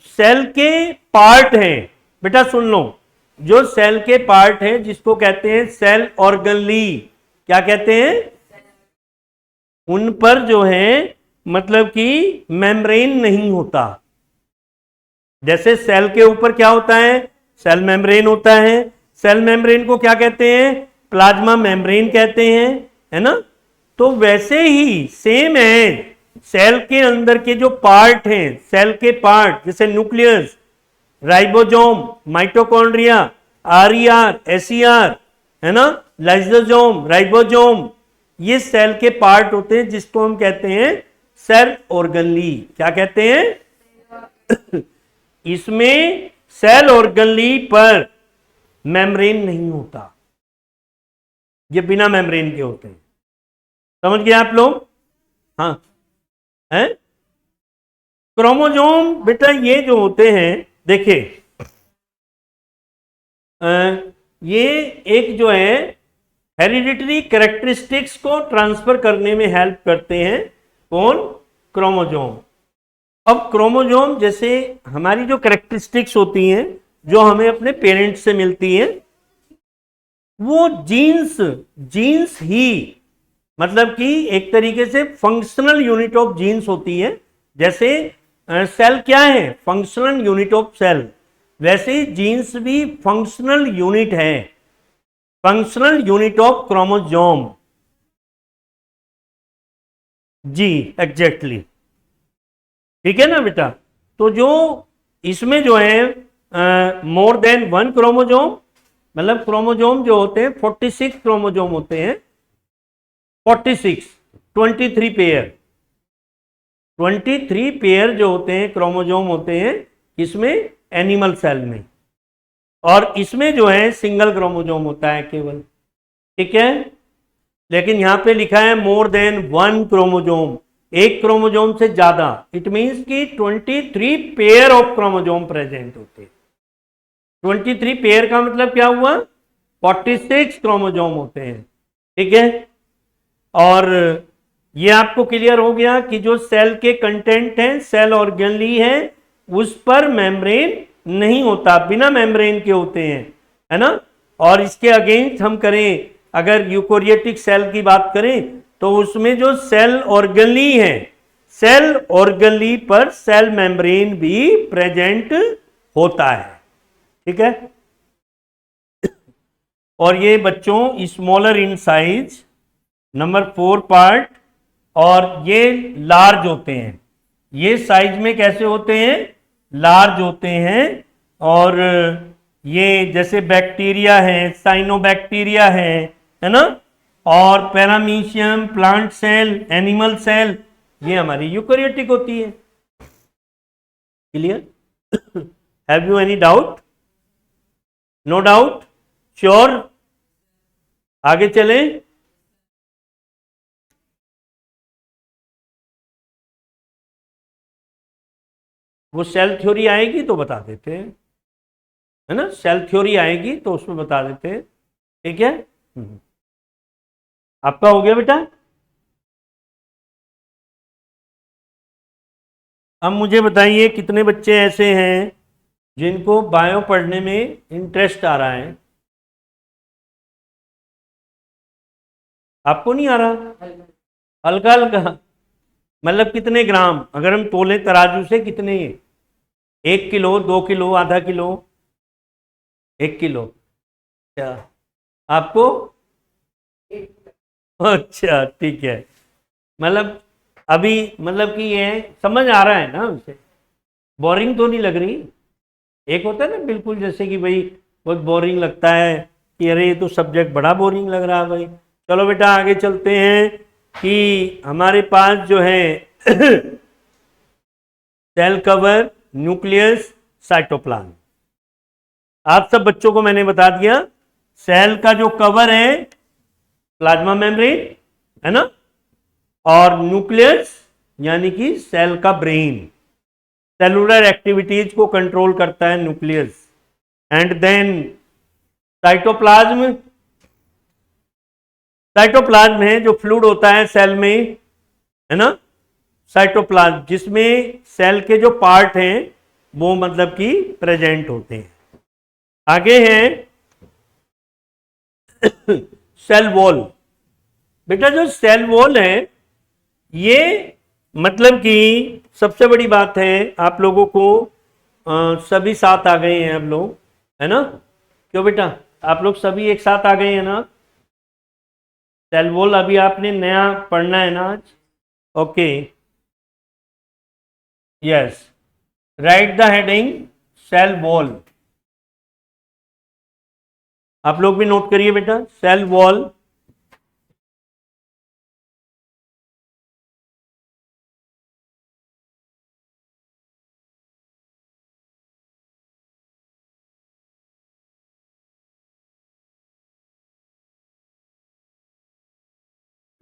सेल के पार्ट हैं, बेटा सुन लो, जो सेल के पार्ट हैं जिसको कहते हैं सेल ऑर्गनली, क्या कहते हैं? उन पर जो है मतलब कि मेम्ब्रेन नहीं होता। जैसे सेल के ऊपर क्या होता है? सेल मेम्ब्रेन होता है। सेल मेम्ब्रेन को क्या कहते हैं? प्लाज्मा मेम्ब्रेन कहते हैं, है ना। तो वैसे ही सेम है, सेल के अंदर के जो पार्ट हैं, सेल के पार्ट जैसे nucleus, ribosome, mitochondria, RER, SER, है ना, लाइसोसोम, राइबोसोम, ये सेल के पार्ट होते हैं जिसको हम कहते हैं सेल ऑर्गनली। क्या कहते हैं? इसमें सेल ऑर्गनली पर मेम्ब्रेन नहीं होता, ये बिना मेम्ब्रेन के होते हैं। समझ गए आप लोग? हाँ है। क्रोमोजोम बेटा ये जो होते हैं, देखिए ये एक जो है हेरिडिटरी कैरेक्टरिस्टिक्स को ट्रांसफर करने में हेल्प करते हैं। कौन? क्रोमोजोम। अब क्रोमोजोम जैसे हमारी जो कैरेक्टरिस्टिक्स होती हैं जो हमें अपने पेरेंट्स से मिलती हैं, वो जीन्स ही मतलब कि एक तरीके से फंक्शनल यूनिट ऑफ जीन्स होती है। जैसे सेल क्या है? Functional unit of cell. वैसे ही जीन्स भी फंक्शनल यूनिट है, फंक्शनल यूनिट ऑफ क्रोमोजोम। जी एग्जैक्टली, ठीक है ना बेटा। तो जो इसमें जो है मोर देन वन क्रोमोजोम, मतलब क्रोमोजोम जो होते हैं 46 क्रोमोजोम होते हैं, 46, 23 पेयर, 23 पेयर जो होते हैं क्रोमोजोम होते हैं इसमें, एनिमल सेल में। और इसमें जो है सिंगल क्रोमोजोम होता है केवल। ठीक है। लेकिन यहां पे लिखा है मोर देन 1 क्रोमोजोम, एक क्रोमोजोम से ज्यादा, इट मींस कि 23 पेयर ऑफ क्रोमोजोम प्रेजेंट होते हैं। 23 पेयर का मतलब क्या हुआ, 46 क्रोमोजोम होते हैं, ठीक है। और ये आपको क्लियर हो गया कि जो सेल के कंटेंट हैं, सेल ऑर्गेनली है, उस पर मेम्ब्रेन नहीं होता, बिना मेम्ब्रेन के होते हैं, है ना। और इसके अगेंस्ट हम करें, अगर यूकोरियोटिक सेल की बात करें तो उसमें जो सेल ऑर्गेनली है, सेल ऑर्गेनली पर सेल मेम्ब्रेन भी प्रेजेंट होता है, ठीक है। और ये बच्चों smaller in size, number 4 part, और ये लार्ज होते हैं, ये साइज में कैसे होते हैं, लार्ज होते हैं। और ये जैसे बैक्टीरिया है, साइनोबैक्टीरिया है ना, और paramecium, plant cell, animal cell, ये हमारी यूकेरियोटिक होती है। Clear? Have you any doubt? No doubt? Sure? आगे चलें। वो सेल थ्योरी आएगी तो बता देते हैं, है ना, सेल थ्योरी आएगी तो उसमें बता देते हैं, ठीक है। आपका हो गया बेटा। अब मुझे बताइए कितने बच्चे ऐसे हैं जिनको बायो पढ़ने में इंटरेस्ट आ रहा है? आपको नहीं आ रहा? हल्का हल्का मतलब कितने ग्राम, अगर हम तोले तराजू से, कितने, 1 किलो, 2 किलो, आधा किलो, 1 किलो? क्या आपको? अच्छा ठीक है, मतलब अभी मतलब कि ये समझ आ रहा है ना उसे, बोरिंग तो नहीं लग रही? एक होता है ना बिल्कुल जैसे कि भाई बहुत बोरिंग लगता है कि अरे ये तो सब्जेक्ट बड़ा बोरिंग लग रहा है भाई। चलो बेटा आगे चलते हैं कि हमारे पास जो है सेल कवर, न्यूक्लियस, साइटोप्लाज्म। आप सब बच्चों को मैंने बता दिया, सेल का जो कवर है प्लाज्मा मेम्ब्रेन, है ना, और न्यूक्लियस यानी कि सेल का ब्रेन, सेलुलर एक्टिविटीज को कंट्रोल करता है nucleus. And then cytoplasm, cytoplasm है जो फ्लूइड होता है सेल में, है ना, साइटोप्लाज्म जिसमें सेल के जो पार्ट हैं वो मतलब कि प्रेजेंट होते हैं। आगे हैं सेल वॉल। बेटा जो सेल वॉल है ये मतलब कि सबसे बड़ी बात है, आप लोगों को सभी साथ आ गए हैं हम लोग, है ना, क्यों बेटा आप लोग सभी एक साथ आ गए हैं ना? सेल वॉल अभी आपने नया पढ़ना है ना आज? Okay, yes, write the heading cell wall. आप लोग भी नोट करिए बेटा, सेल वॉल।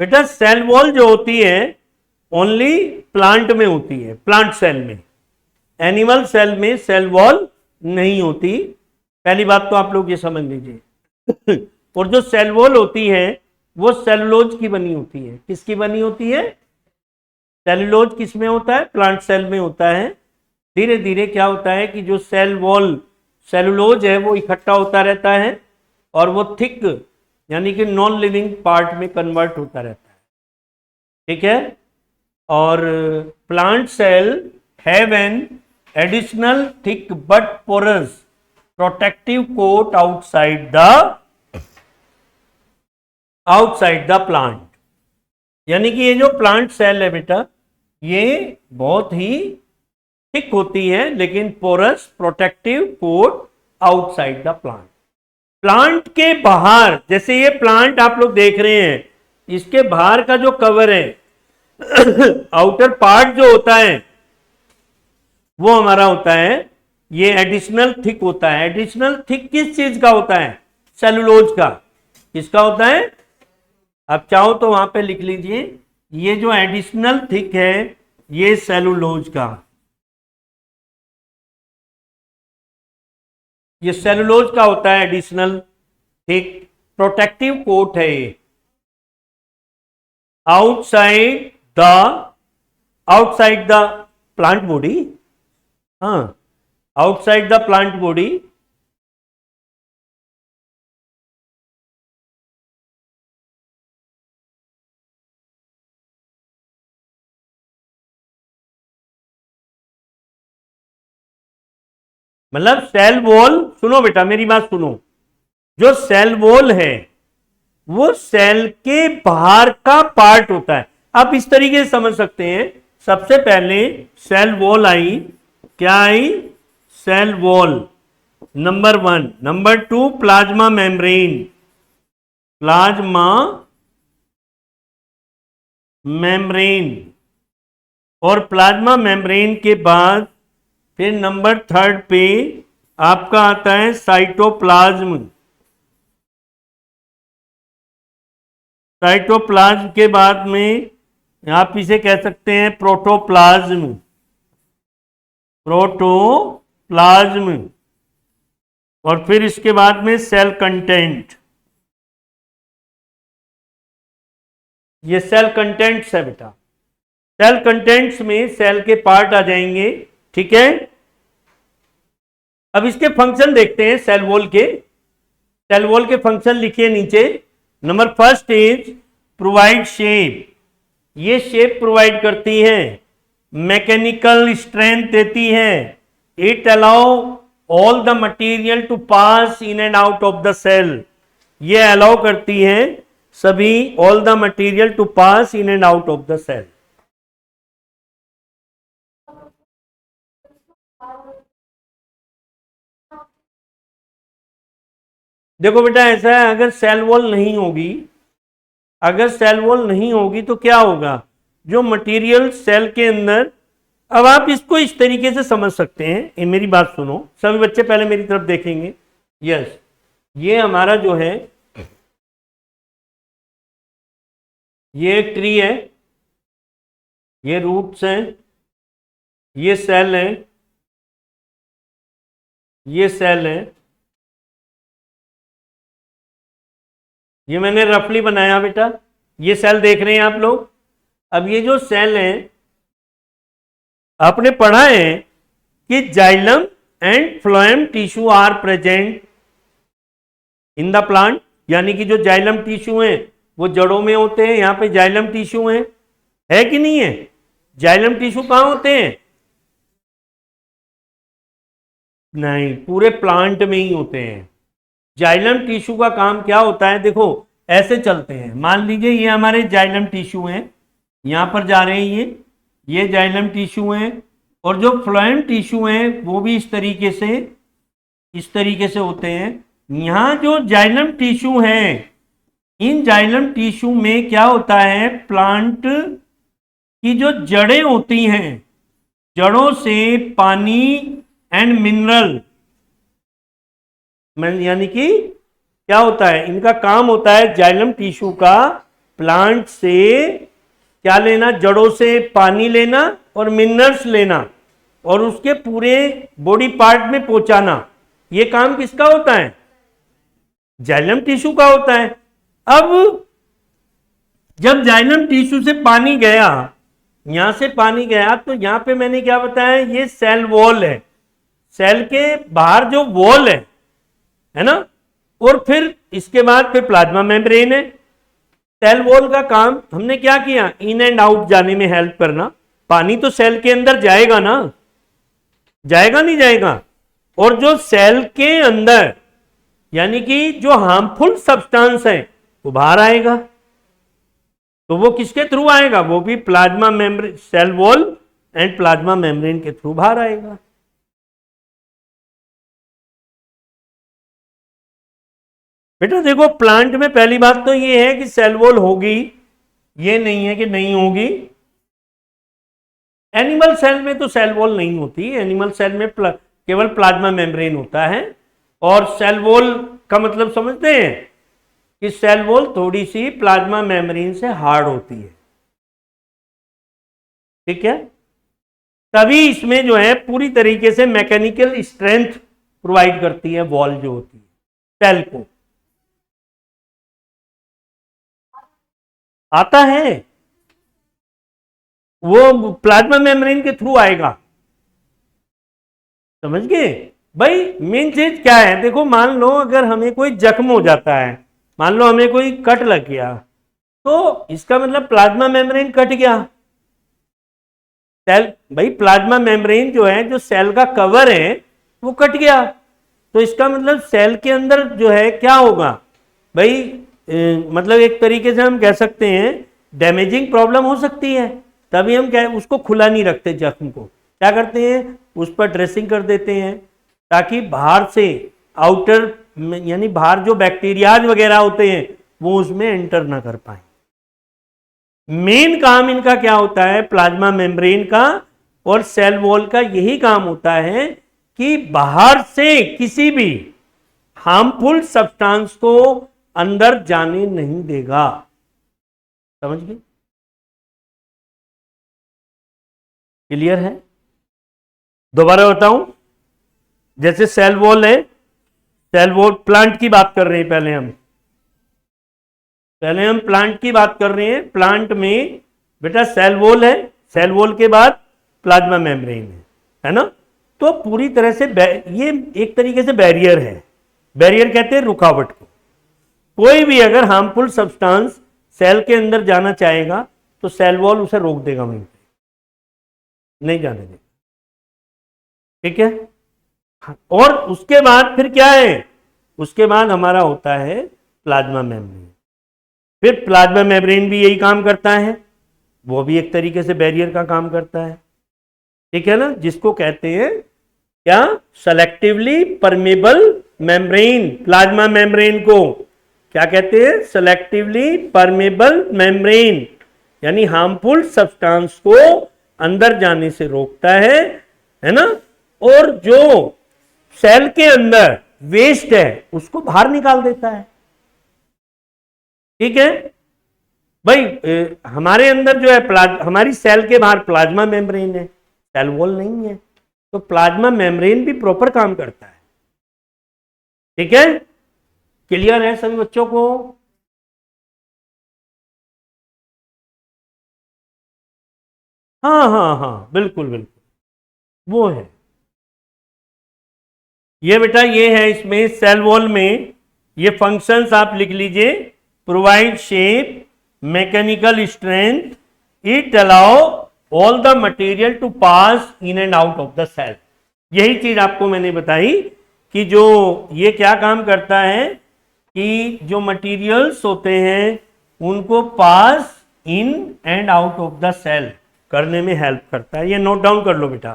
बेटा सेल वॉल जो होती है ओनली प्लांट में होती है, प्लांट सेल में, एनिमल सेल में सेल वॉल नहीं होती। पहली बात तो आप लोग ये समझ लीजिए। और जो सेल वॉल होती है वो सेलुलोज की बनी होती है। किसकी बनी होती है? सेलुलोज किस में होता है? प्लांट सेल में होता है। धीरे धीरे क्या होता है कि जो सेल वॉल सेलुलोज है वो इकट्ठा होता रहता है और वो थिक यानी कि नॉन लिविंग पार्ट में कन्वर्ट होता रहता है, ठीक है। और plant cell have an additional thick but porous protective coat outside the plant. यानी कि ये जो प्लांट सेल है बेटा ये बहुत ही थिक होती है लेकिन porous protective coat outside the plant. Plant के बाहर, जैसे ये प्लांट आप लोग देख रहे हैं, इसके बाहर का जो कवर है आउटर पार्ट जो होता है वो हमारा होता है ये एडिशनल थिक होता है। एडिशनल थिक किस चीज का होता है? सेलुलोज का। किसका होता है? आप चाहो तो वहां पे लिख लीजिए, ये जो एडिशनल थिक है ये सेलुलोज का, ये सेलुलोज का होता है एडिशनल थिक, प्रोटेक्टिव कोट है ये आउटसाइड द प्लांट बॉडी, हाँ आउटसाइड द प्लांट बॉडी, मतलब सेल वॉल, सुनो बेटा मेरी बात सुनो, जो सेल वॉल है वो सेल के बाहर का पार्ट होता है। आप इस तरीके से समझ सकते हैं, सबसे पहले सेल वॉल आई, क्या आई, cell wall number 1, number 2 plasma membrane, plasma membrane, और प्लाज्मा मेम्ब्रेन के बाद फिर नंबर 3 पे आपका आता है साइटोप्लाज्म, साइटोप्लाज्म के बाद में आप इसे कह सकते हैं प्रोटोप्लाज्म, प्रोटोप्लाज्म, और फिर इसके बाद में सेल कंटेंट, ये सेल कंटेंट्स है बेटा, सेल कंटेंट्स में सेल के पार्ट आ जाएंगे, ठीक है। अब इसके फंक्शन देखते हैं सेल वॉल के, सेल वॉल के फंक्शन लिखिए नीचे। नंबर 1 इज प्रोवाइड शेप, ये शेप प्रोवाइड करती है, मैकेनिकल स्ट्रेंथ देती है, it allow all the material to pass in and out of the cell, ये अलाउ करती है सभी all the material to pass in and out of the cell. देखो बेटा ऐसा है, अगर सेल वॉल नहीं होगी, अगर सेल वॉल नहीं होगी तो क्या होगा, जो मटेरियल सेल के अंदर, अब आप इसको इस तरीके से समझ सकते हैं, ये मेरी बात सुनो सभी बच्चे, पहले मेरी तरफ देखेंगे। यस, ये हमारा जो है ये एक ट्री है, ये रूट्स हैं, ये सेल है, ये सेल है, ये मैंने रफली बनाया बेटा, ये सेल देख रहे हैं आप लोग। अब ये जो सेल है, आपने पढ़ा है कि xylem and phloem tissue are present in the plant, यानी कि जो जाइलम टिश्यू है वो जड़ों में होते हैं, यहां पे जाइलम टिश्यू है कि नहीं है, जाइलम टिश्यू कहां होते हैं, नहीं पूरे प्लांट में ही होते हैं। जाइलम टिश्यू का काम क्या होता है, देखो ऐसे चलते हैं, मान लीजिए ये हमारे जाइलम टिश्यू हैं, यहां पर जा रहे हैं ये जाइलम टिश्यू हैं, और जो फ्लोएम टिश्यू हैं वो भी इस तरीके से होते हैं। यहां जो जाइलम टिश्यू हैं, इन जाइलम टिश्यू में क्या होता है, प्लांट की जो जड़ें होती हैं, जड़ों से पानी एंड मिनरल, यानी कि क्या होता है, इनका काम होता है जाइलम टिश्यू का प्लांट से क्या लेना, जड़ों से पानी लेना और मिनरल्स लेना और उसके पूरे बॉडी पार्ट में पहुंचाना। ये काम किसका होता है, जाइलम टिश्यू का होता है। अब जब जाइलम टिश्यू से पानी गया, यहां से पानी गया, तो यहां पे मैंने क्या बताया, ये सेल वॉल है, सेल के बाहर जो वॉल है ना, और फिर इसके बाद फिर प्लाज्मा मेम्ब्रेन है। सेल वॉल का काम हमने क्या किया, इन एंड आउट जाने में हेल्प करना, पानी तो सेल के अंदर जाएगा ना, जाएगा नहीं जाएगा, और जो सेल के अंदर यानी कि जो हार्मफुल सब्सटेंस है वो बाहर आएगा, तो वो किसके थ्रू आएगा, वो भी plasma membrane, cell wall and plasma membrane के थ्रू बाहर आएगा। बेटा देखो प्लांट में पहली बात तो ये है कि सेल वॉल होगी, ये नहीं है कि नहीं होगी। एनिमल सेल में तो सेल वॉल नहीं होती, एनिमल सेल में केवल प्लाज्मा मेम्ब्रेन होता है। और सेल वॉल का मतलब समझते हैं, कि सेल वॉल थोड़ी सी प्लाज्मा मेम्ब्रेन से हार्ड होती है, ठीक है। तभी इसमें जो है पूरी तरीके से मैकेनिकल स्ट्रेंथ प्रोवाइड करती है वॉल जो होती है सेल को। आता है, वो प्लाज्मा मेम्ब्रेन के थ्रू आएगा, समझ गए भाई। मेन चीज क्या है, देखो मान लो अगर हमें कोई जख्म हो जाता है, मान लो हमें कोई कट लग गया, तो इसका मतलब प्लाज्मा मेम्ब्रेन कट गया। सेल भाई प्लाज्मा मेम्ब्रेन जो है, जो सेल का कवर है वो कट गया, तो इसका मतलब सेल के अंदर जो है क्या होगा भाई, मतलब एक तरीके से हम कह सकते हैं डैमेजिंग प्रॉब्लम हो सकती है। तभी हम क्या उसको खुला नहीं रखते, जख्म को क्या करते हैं उस पर ड्रेसिंग कर देते हैं, ताकि बाहर से आउटर यानी बाहर जो बैक्टीरियाज वगैरह होते हैं वो उसमें एंटर ना कर पाए। मेन काम इनका क्या होता है, प्लाज्मा मेम्ब्रेन का और सेल वॉल का यही काम होता है कि बाहर से किसी भी हार्मफुल सब्सटेंस को अंदर जाने नहीं देगा, समझ गए, क्लियर है। दोबारा बताऊं, जैसे सेल वॉल है, सेल वॉल प्लांट की बात कर रहे हैं, पहले हम प्लांट की बात कर रहे हैं। प्लांट में बेटा सेल वॉल है, सेल वॉल के बाद प्लाज्मा मेम्ब्रेन है ना। तो पूरी तरह से ये एक तरीके से बैरियर है, बैरियर कहते हैं रुकावट को। कोई भी अगर हार्मफुल सब्सटेंस सेल के अंदर जाना चाहेगा तो सेल वॉल उसे रोक देगा, वहीं पे नहीं जाने देगा, ठीक है। और उसके बाद फिर क्या है, उसके बाद हमारा होता है प्लाज्मा मेम्ब्रेन। फिर प्लाज्मा मेम्ब्रेन भी यही काम करता है, वो भी एक तरीके से बैरियर का काम करता है, ठीक है ना, जिसको कहते हैं क्या, selectively permeable membrane. Plasma membrane को क्या कहते हैं, सेलेक्टिवली परमेबल मेम्ब्रेन, यानी हार्मफुल सब्सटेंस को अंदर जाने से रोकता है ना। और जो सेल के अंदर वेस्ट है उसको बाहर निकाल देता है, ठीक है भाई। हमारे अंदर जो है हमारी सेल के बाहर प्लाज्मा मेम्ब्रेन है, सेल वॉल नहीं है, तो प्लाज्मा मेम्ब्रेन भी प्रॉपर काम करता है, ठीक है। क्लियर है सभी बच्चों को। हाँ हाँ हाँ, बिल्कुल बिल्कुल वो है। ये बेटा ये है इसमें सेल वॉल में, ये फंक्शंस आप लिख लीजिए। Provide shape, mechanical strength, it allow all the material to pass in and out of the cell. यही चीज आपको मैंने बताई कि जो ये क्या काम करता है कि जो मटेरियल्स होते हैं उनको pass in and out of the cell करने में हेल्प करता है। ये नोट डाउन कर लो बेटा,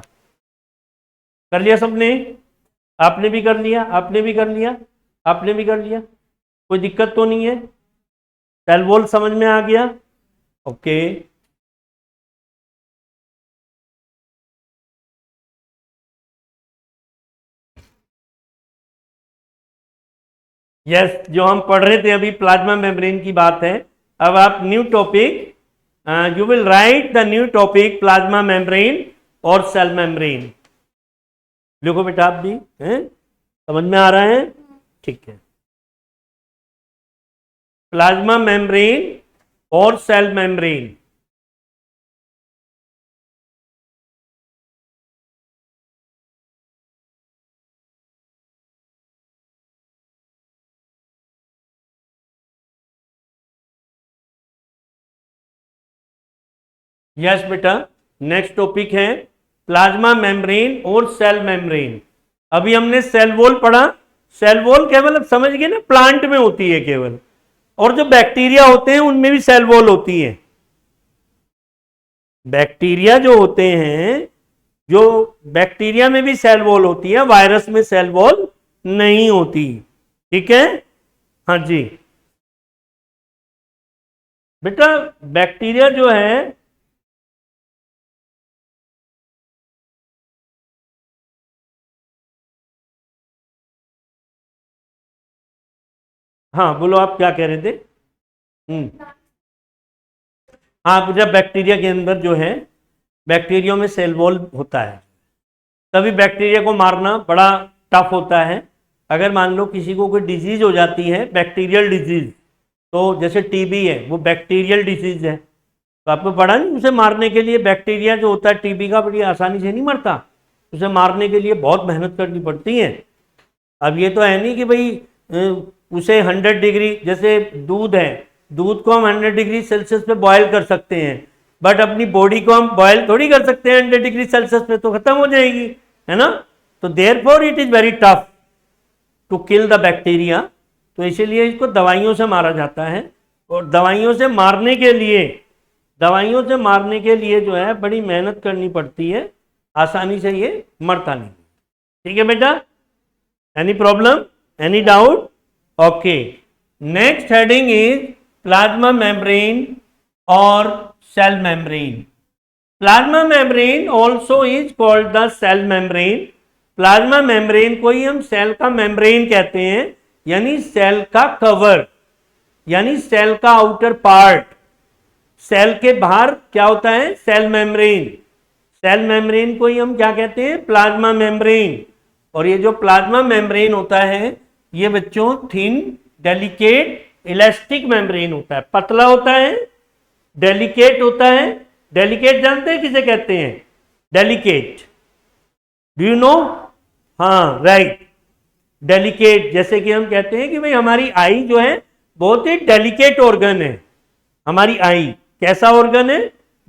कर लिया सबने, आपने भी कर लिया, आपने भी कर लिया, आपने भी कर लिया, कोई दिक्कत तो नहीं है, सेल वॉल समझ में आ गया, ओके। यस, जो हम पढ़ रहे थे अभी प्लाज्मा मेम्ब्रेन की बात है। अब आप new topic, you will write the new topic plasma membrane और सेल मेम्ब्रेन। लिखो बेटा आप भी हैं, समझ में आ रहा है, ठीक है। प्लाज्मा मेम्ब्रेन और सेल मेम्ब्रेन, यस बेटा। नेक्स्ट टॉपिक है प्लाज्मा मेम्ब्रेन और सेल मेम्ब्रेन। अभी हमने सेल वॉल पढ़ा, सेल वॉल केवल अब समझ गए ना, प्लांट में होती है केवल, और जो बैक्टीरिया होते हैं उनमें भी सेल वॉल होती है। बैक्टीरिया जो होते हैं, जो बैक्टीरिया में भी सेल वॉल होती है, वायरस में सेल वॉल नहीं होती, ठीक है। हाँ जी बेटा, बैक्टीरिया जो है हाँ बोलो, आप क्या कह रहे थे? हाँ, जब बैक्टीरिया के अंदर जो है, बैक्टीरिया में सेल वॉल होता है, तभी बैक्टीरिया को मारना बड़ा टफ होता है। अगर मान लो किसी को कोई डिजीज हो जाती है, बैक्टीरियल डिजीज, तो जैसे टीबी है, वो बैक्टीरियल डिजीज है, तो आपको पढ़ा नहीं, उसे मारने के लिए बैक्टीरिया जो होता है टीबी का बड़ी आसानी से नहीं मरता, उसे मारने के लिए बहुत मेहनत करनी पड़ती है। अब ये तो है नहीं कि भाई उसे 100 डिग्री, जैसे दूध है, दूध को हम 100 डिग्री सेल्सियस पे बॉयल कर सकते हैं, बट अपनी बॉडी को हम बॉयल थोड़ी कर सकते हैं 100 डिग्री सेल्सियस पे, तो खत्म हो जाएगी, है ना। तो therefore it is very tough to kill the bacteria, तो इसीलिए इसको दवाइयों से मारा जाता है। और दवाइयों से मारने के लिए जो है बड़ी मेहनत करनी पड़ती है, आसानी से ये मरता नहीं। ठीक है बेटा, any problem, any doubt? Okay, next heading is plasma membrane और cell membrane. Plasma membrane also is called the cell membrane. Plasma membrane को ही हम सेल का मेम्ब्रेन कहते हैं, यानी सेल का कवर, यानी सेल का आउटर पार्ट। सेल के बाहर क्या होता है? Cell membrane. सेल मेम्ब्रेन को ही हम क्या कहते हैं? Plasma membrane. और ये जो प्लाज्मा मेम्ब्रेन होता है, ये बच्चों थिन, डेलिकेट, इलास्टिक मेम्ब्रेन होता है, पतला होता है, डेलिकेट होता है। डेलिकेट जानते हैं किसे कहते हैं? Delicate, do you know? हाँ राइट, डेलिकेट। जैसे कि हम कहते हैं कि भाई हमारी आई जो है बहुत ही डेलिकेट ऑर्गन है। हमारी आई कैसा ऑर्गन है?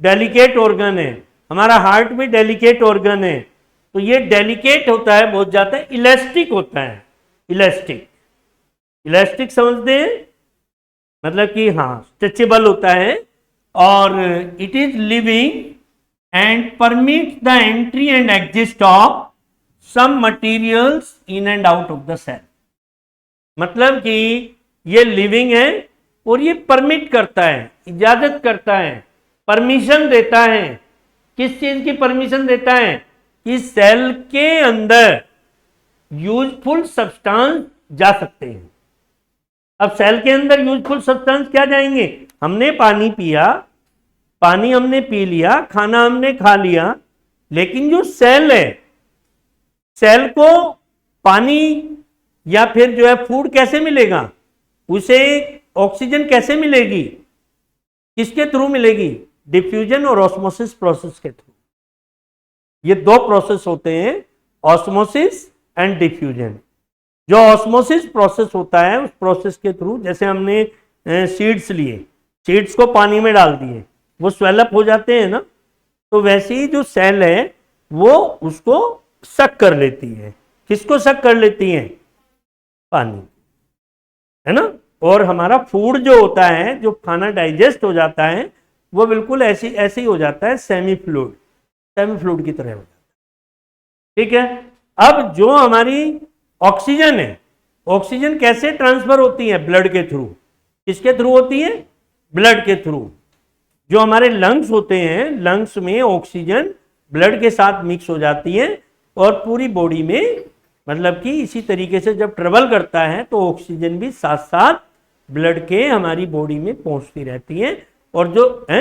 डेलिकेट ऑर्गन है। हमारा हार्ट भी डेलिकेट ऑर्गन है। तो ये डेलिकेट होता है, बहुत ज्यादा इलास्टिक होता है। इलास्टिक, इलास्टिक समझते हैं, मतलब कि हाँ स्ट्रेचेबल होता है। और it is living and permit the entry and exist of some materials in and out of the cell. मतलब कि ये लिविंग है और ये परमिट करता है, इजाजत करता है, परमिशन देता है। किस चीज की परमिशन देता है? कि सेल के अंदर यूजफुल सब्सटेंस जा सकते हैं। अब सेल के अंदर यूजफुल सब्सटेंस क्या जाएंगे? हमने पानी पिया, पानी हमने पी लिया, खाना हमने खा लिया, लेकिन जो सेल है, सेल को पानी या फिर जो है फूड कैसे मिलेगा? उसे ऑक्सीजन कैसे मिलेगी? किसके थ्रू मिलेगी? डिफ्यूजन और ऑस्मोसिस प्रोसेस के थ्रू। ये दो प्रोसेस होते हैं, ऑस्मोसिस एंड डिफ्यूजन। जो ऑस्मोसिस प्रोसेस होता है, उस प्रोसेस के थ्रू, जैसे हमने सीड्स लिए, सीड्स को पानी में डाल दिए, वो स्वेलअप हो जाते हैं ना, तो वैसे ही जो सेल है वो उसको सक कर लेती है। किसको सक कर लेती है? पानी, है ना। और हमारा फूड जो होता है, जो खाना डाइजेस्ट हो जाता है, वो बिल्कुल ऐसे ही हो जाता है, सेमी फ्लूइड, सेमी फ्लूइड की तरह हो जाता है। ठीक है। अब जो हमारी ऑक्सीजन है, ऑक्सीजन कैसे ट्रांसफर होती है? ब्लड के थ्रू। किसके थ्रू होती है? ब्लड के थ्रू। जो हमारे लंग्स होते हैं, लंग्स में ऑक्सीजन ब्लड के साथ मिक्स हो जाती है और पूरी बॉडी में, मतलब कि इसी तरीके से जब ट्रेवल करता है तो ऑक्सीजन भी साथ साथ ब्लड के हमारी बॉडी में पहुंचती रहती है। और जो है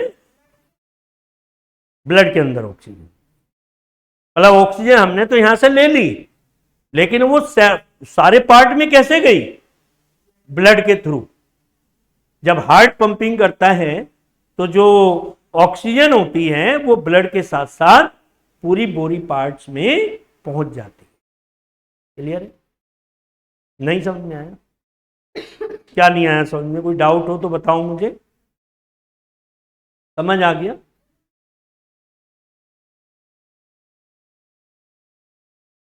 ब्लड के अंदर ऑक्सीजन, मतलब ऑक्सीजन हमने तो यहां से ले ली, लेकिन वो सारे पार्ट में कैसे गई? ब्लड के थ्रू। जब हार्ट पंपिंग करता है तो जो ऑक्सीजन होती है वो ब्लड के साथ साथ पूरी बॉडी पार्ट्स में पहुंच जाती है। क्लियर है? नहीं समझ में आया? क्या नहीं आया समझ में? कोई डाउट हो तो बताओ मुझे। समझ आ गया?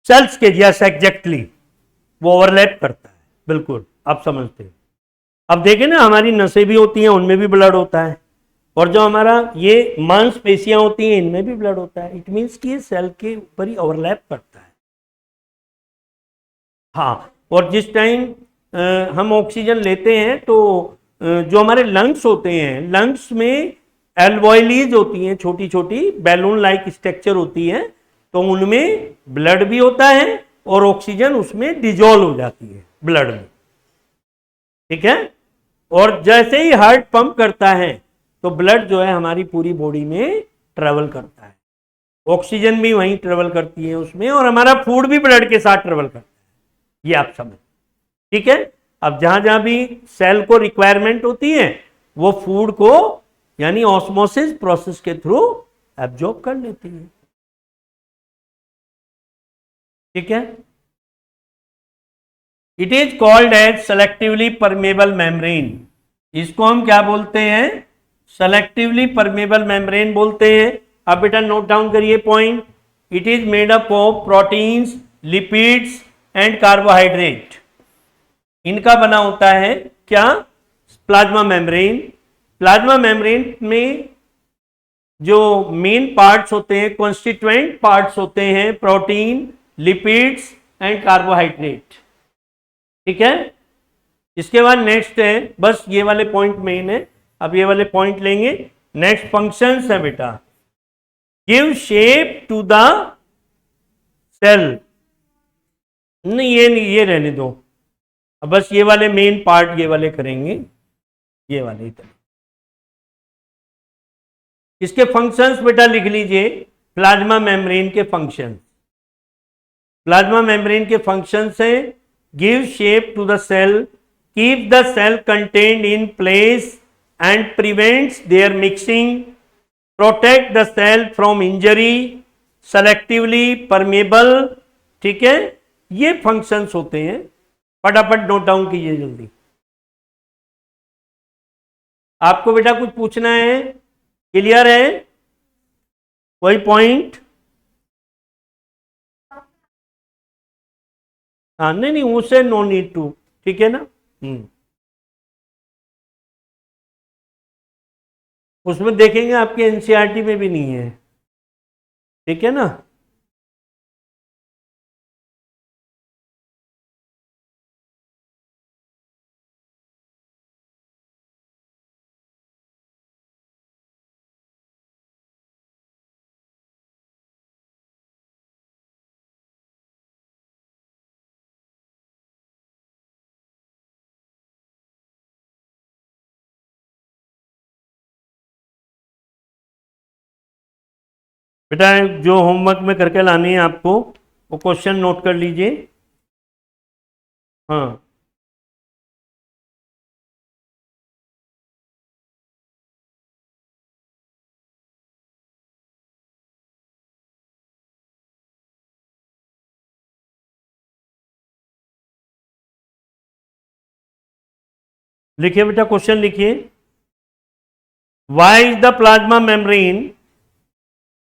सेल्स के, यस एग्जैक्टली, वो ओवरलैप करता है, बिल्कुल आप समझते हैं। अब देखें ना, हमारी नसें भी होती हैं, उनमें भी ब्लड होता है, और जो हमारा ये मांसपेशियां होती हैं, इनमें भी ब्लड होता है। इट मीन्स कि सेल के ऊपर ही ओवरलैप करता है। हाँ, और जिस टाइम हम ऑक्सीजन लेते हैं तो जो हमारे लंग्स होते हैं, लंग्स में एल्वोइलीज होती हैं, छोटी छोटी बैलून लाइक स्ट्रक्चर होती है, तो उनमें ब्लड भी होता है और ऑक्सीजन उसमें डिजोल्व हो जाती है ब्लड में। ठीक है। और जैसे ही हार्ट पंप करता है तो ब्लड जो है हमारी पूरी बॉडी में ट्रेवल करता है, ऑक्सीजन भी वहीं ट्रेवल करती है उसमें, और हमारा फूड भी ब्लड के साथ ट्रेवल करता है, ये आप समझ, ठीक है। अब जहां जहां भी सेल को रिक्वायरमेंट होती है वो फूड को यानी ऑस्मोसिस प्रोसेस के थ्रू एब्जॉर्ब कर लेती है, ठीक है। It is called as selectively permeable membrane, इसको हम क्या बोलते हैं, सेलेक्टिवली परमेबल मेम्ब्रेन बोलते हैं। अब बेटा नोट डाउन करिए point, it is made up of proteins, lipids and carbohydrate, इनका बना होता है क्या, प्लाज्मा मेम्ब्रेन। प्लाज्मा मेम्ब्रेन में जो मेन पार्ट्स होते हैं, कॉन्स्टिट्यूएंट पार्ट्स होते हैं, प्रोटीन, लिपिड्स एंड कार्बोहाइड्रेट, ठीक है। इसके बाद नेक्स्ट है, बस ये वाले पॉइंट मेन है, अब ये वाले पॉइंट लेंगे। नेक्स्ट फंक्शंस है बेटा, give shape to the cell, नहीं ये रहने दो, अब बस ये वाले मेन पार्ट ये वाले करेंगे, ये वाले ही करेंगे। इसके फंक्शंस बेटा लिख लीजिए, प्लाज्मा मेम्ब्रेन के फंक्शन, प्लाज्मा मेम्ब्रेन के फंक्शंस हैं, give shape to the cell, keep the cell contained in place and prevents their mixing, protect the cell from injury, selectively permeable, ठीक है। ये फंक्शंस होते हैं, फटाफट नोट डाउन कीजिए जल्दी। आपको बेटा कुछ पूछना है, क्लियर है कोई पॉइंट? हाँ नहीं नहीं उसे नो नीड टू, ठीक है ना। उसमें देखेंगे आपके एनसीईआरटी में भी नहीं है, ठीक है ना। बेटा जो होमवर्क में करके लानी है आपको, वो क्वेश्चन नोट कर लीजिए। हाँ लिखिए बेटा, क्वेश्चन लिखिए, why is the plasma membrane,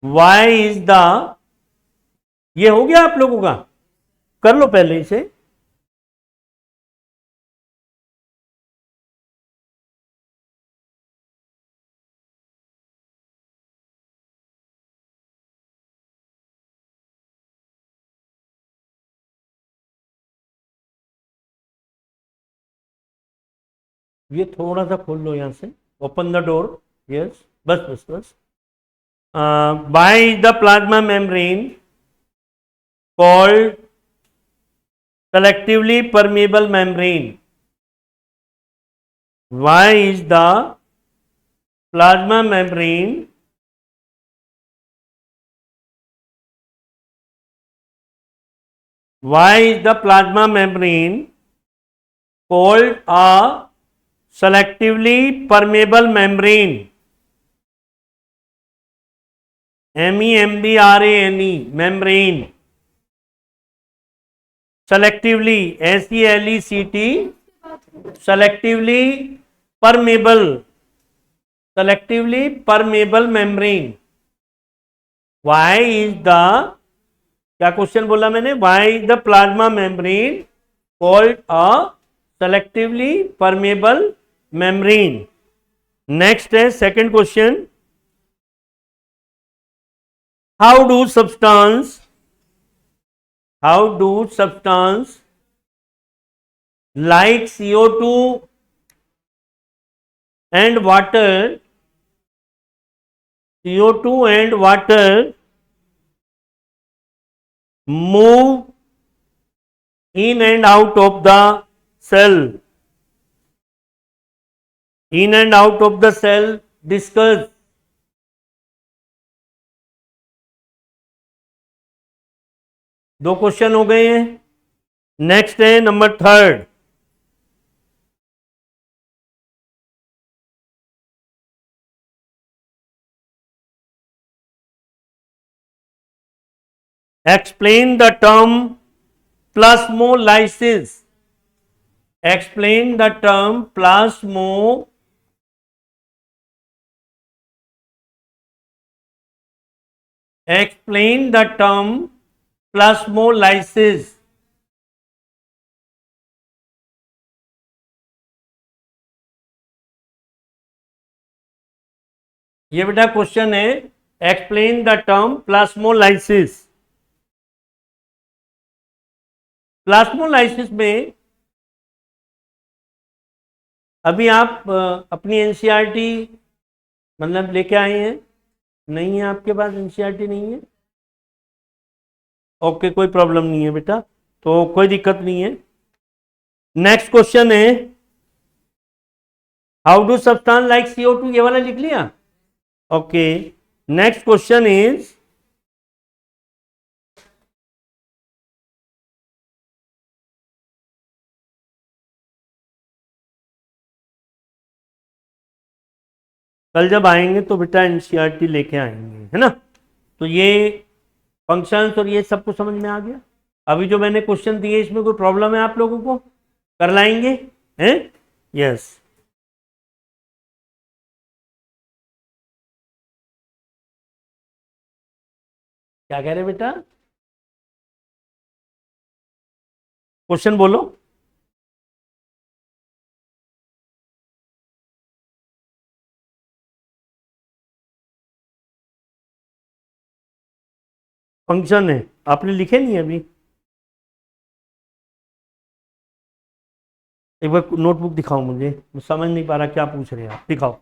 why is the, ये हो गया आप लोगों का, कर लो पहले इसे। ये थोड़ा सा खोल लो यहां से, ओपन द डोर, यस, बस बस बस। Why is the plasma membrane called selectively permeable membrane, why is the plasma membrane called a selectively permeable membrane, membrane, membrane, selectively, SELECT, selectively permeable membrane, why is the, क्या question बोला मैंने, why is the plasma membrane called a selectively permeable membrane. Next है second question, how do substance like CO2 and water move in and out of the cell, in and out of the cell discuss. दो question हो गए हैं। Next है number 3rd। Explain the term plasmolysis. Explain the term Explain the term plasmolysis. ये बेटा question है, explain the term प्लास्मोलाइसिस। प्लास्मोलाइसिस में अभी आप अपनी एनसीईआरटी मतलब लेके आए हैं? नहीं है आपके पास एनसीईआरटी? नहीं है, ओके, कोई प्रॉब्लम नहीं है बेटा, तो कोई दिक्कत नहीं है। नेक्स्ट क्वेश्चन है, how do substance like CO2, ये वाला लिख लिया, ओके। नेक्स्ट क्वेश्चन इज, कल जब आएंगे तो बेटा एनसीईआरटी लेके आएंगे, है ना। तो ये फंक्शंस और ये सब कुछ समझ में आ गया। अभी जो मैंने क्वेश्चन दिए इसमें कोई प्रॉब्लम है आप लोगों को? कर लाएंगे, हैं? यस। क्या कह रहे बेटा? क्वेश्चन बोलो। फंक्शन है, आपने लिखे नहीं अभी? एक बार नोटबुक दिखाओ मुझे, मैं समझ नहीं पा रहा क्या पूछ रहे हैं आप, दिखाओ।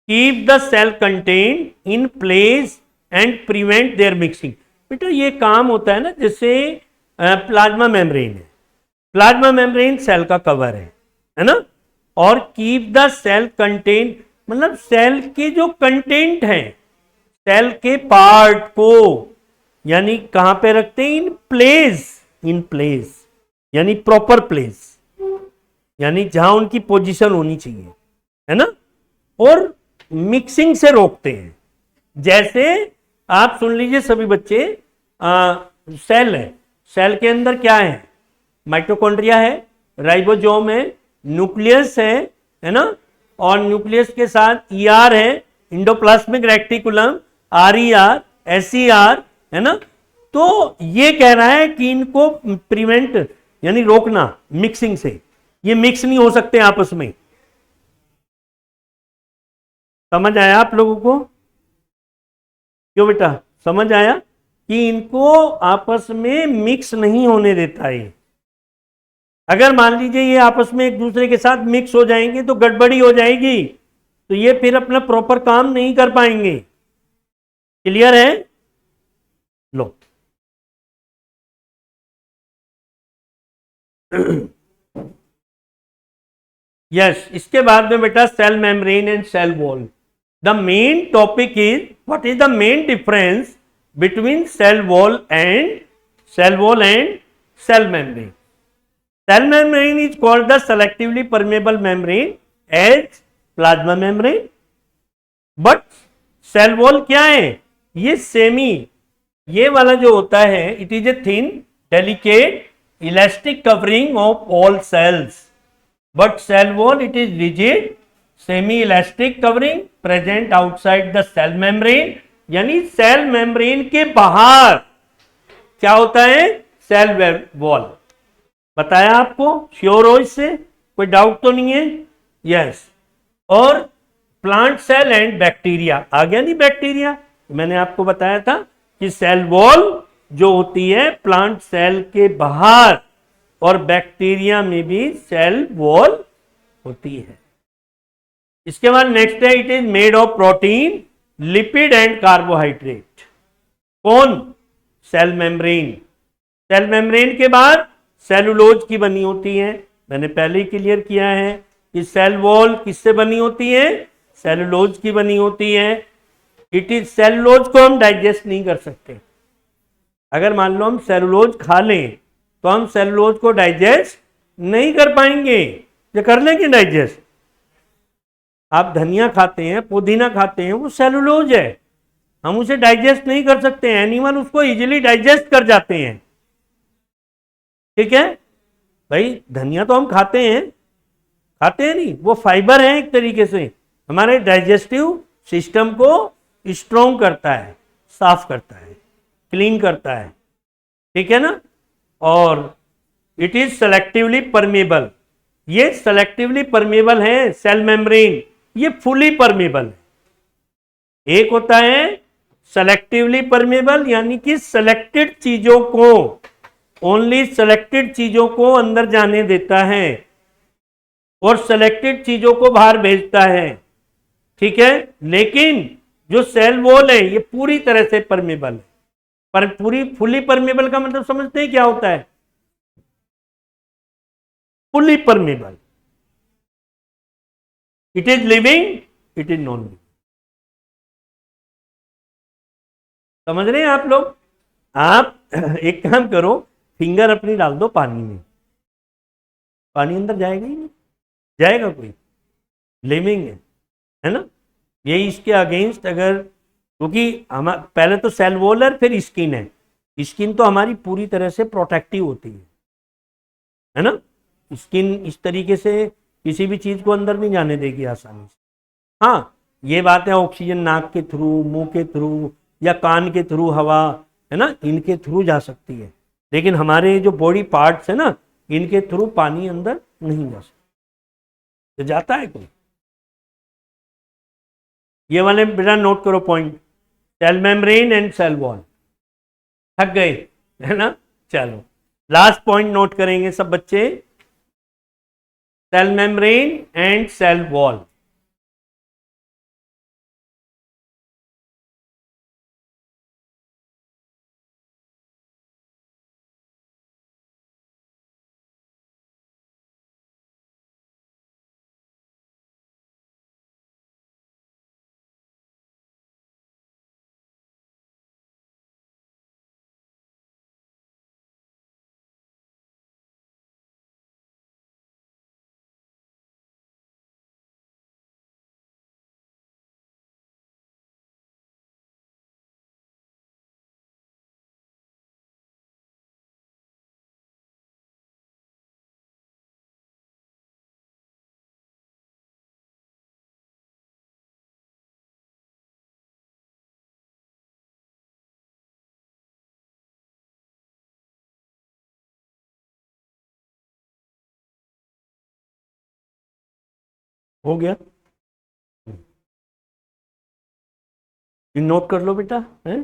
Keep the cell contain in place and prevent their mixing. बेटा ये काम होता है ना, जैसे प्लाज्मा मेम्ब्रेन है, प्लाज्मा मेम्ब्रेन सेल का कवर है ना। और कीप द सेल कंटेन मतलब सेल के जो कंटेंट है, सेल के पार्ट को यानी कहां पे रखते हैं? इन प्लेस यानी प्रॉपर प्लेस, यानी जहां उनकी पोजीशन होनी चाहिए, है ना। और मिक्सिंग से रोकते हैं। जैसे आप सुन लीजिए सभी बच्चे, सेल है, सेल के अंदर क्या है? माइटोकॉन्ड्रिया है, राइबोसोम है, न्यूक्लियस है ना। और न्यूक्लियस के साथ ER है, इंडोप्लाज्मिक रेटिकुलम, RER, SER, है ना। तो ये कह रहा है कि इनको प्रिवेंट यानी रोकना मिक्सिंग से, ये मिक्स नहीं हो सकते आपस में। समझ आया आप लोगों को? क्यों बेटा, समझ आया कि इनको आपस में मिक्स नहीं होने देता है। अगर मान लीजिए ये आपस में एक दूसरे के साथ मिक्स हो जाएंगे तो गड़बड़ी हो जाएगी, तो ये फिर अपना प्रॉपर काम नहीं कर पाएंगे। क्लियर है? लो यस, इसके बाद में बेटा cell membrane and cell wall. The main topic is what is the main difference between cell wall and cell membrane. Cell membrane is called the selectively permeable membrane as plasma membrane, but cell wall क्या है? ये semi, ये वाला जो होता है, it is a thin, delicate, elastic covering of all cells. But cell wall it is rigid, semi-elastic covering present outside the cell membrane. यानी cell membrane के बाहर क्या होता है? Cell wall. बताया आपको, श्योर हो इससे? कोई डाउट तो नहीं है? यस। और प्लांट सेल एंड बैक्टीरिया, आ गया नहीं बैक्टीरिया? मैंने आपको बताया था कि सेल वॉल जो होती है प्लांट सेल के बाहर, और बैक्टीरिया में भी सेल वॉल होती है। इसके बाद नेक्स्ट है, it is made of protein, lipid and carbohydrate. कौन? Cell membrane. सेल मेम्ब्रेन के बाद सेलुलोज की बनी होती है। मैंने पहले ही क्लियर किया है कि सेल वॉल किससे बनी होती है, सेलुलोज की बनी होती है। इट इज सेलुलोज को हम डाइजेस्ट नहीं कर सकते। अगर मान लो हम सेलुलोज खा लें तो हम सेलुलोज को डाइजेस्ट नहीं कर पाएंगे। ये कर लेंगे डाइजेस्ट? आप धनिया खाते हैं, पुदीना खाते हैं, वो सेलुलोज है, हम उसे डाइजेस्ट नहीं कर सकते। एनिमल उसको इजीली डाइजेस्ट कर जाते हैं। ठीक है भाई, धनिया तो हम खाते हैं नहीं, वो फाइबर है, एक तरीके से हमारे डाइजेस्टिव सिस्टम को स्ट्रॉन्ग करता है, साफ करता है, क्लीन करता है। ठीक है ना। और इट इज सेलेक्टिवली परमेबल, ये सेलेक्टिवली परमेबल है। सेल मेम्ब्रेन ये फुली परमेबल है। एक होता है सेलेक्टिवली परमेबल, यानी कि सेलेक्टेड चीजों को, ओनली सेलेक्टेड चीजों को अंदर जाने देता है और सेलेक्टेड चीजों को बाहर भेजता है। ठीक है, लेकिन जो सेल वॉल है ये पूरी तरह से परमेबल है। पर पूरी फुली परमेबल का मतलब समझते हैं क्या होता है? Fully permeable, it is living, it is non living. समझ रहे हैं आप लोग? आप एक काम करो, फिंगर अपनी डाल दो पानी में, पानी अंदर जाएगा ही नहीं, जाएगा कोई? लिविंग है ना। ये इसके अगेंस्ट अगर, क्योंकि हम पहले तो सेल वॉल है फिर स्किन है, स्किन तो हमारी पूरी तरह से प्रोटेक्टिव होती है ना। स्किन इस तरीके से किसी भी चीज को अंदर नहीं जाने देगी आसानी से। हाँ, ये बात है ऑक्सीजन नाक के थ्रू, मुंह के थ्रू या कान के थ्रू हवा, है ना, इनके थ्रू जा सकती है। लेकिन हमारे जो बॉडी पार्ट्स है ना, इनके थ्रू पानी अंदर नहीं जा सकता। तो जाता है कोई? ये वाले बेटा नोट करो point, cell membrane and cell wall. थक गए है ना? चलो लास्ट पॉइंट नोट करेंगे सब बच्चे, cell membrane and cell wall. हो गया? नोट कर लो बेटा, है?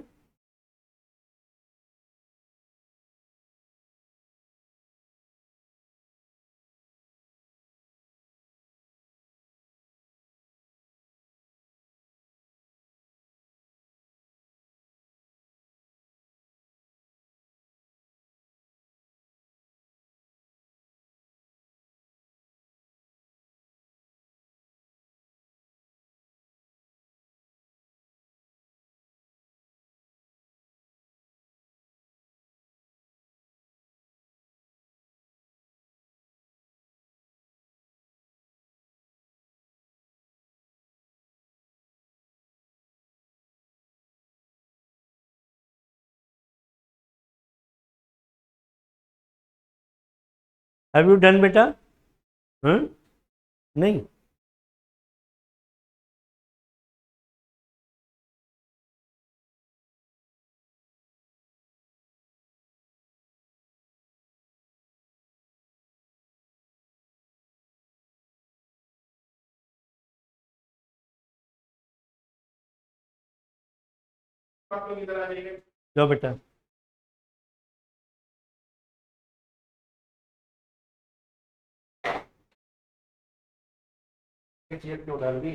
हैव यू डन बेटा? नहीं? लो बेटा, क्यों डाल दी?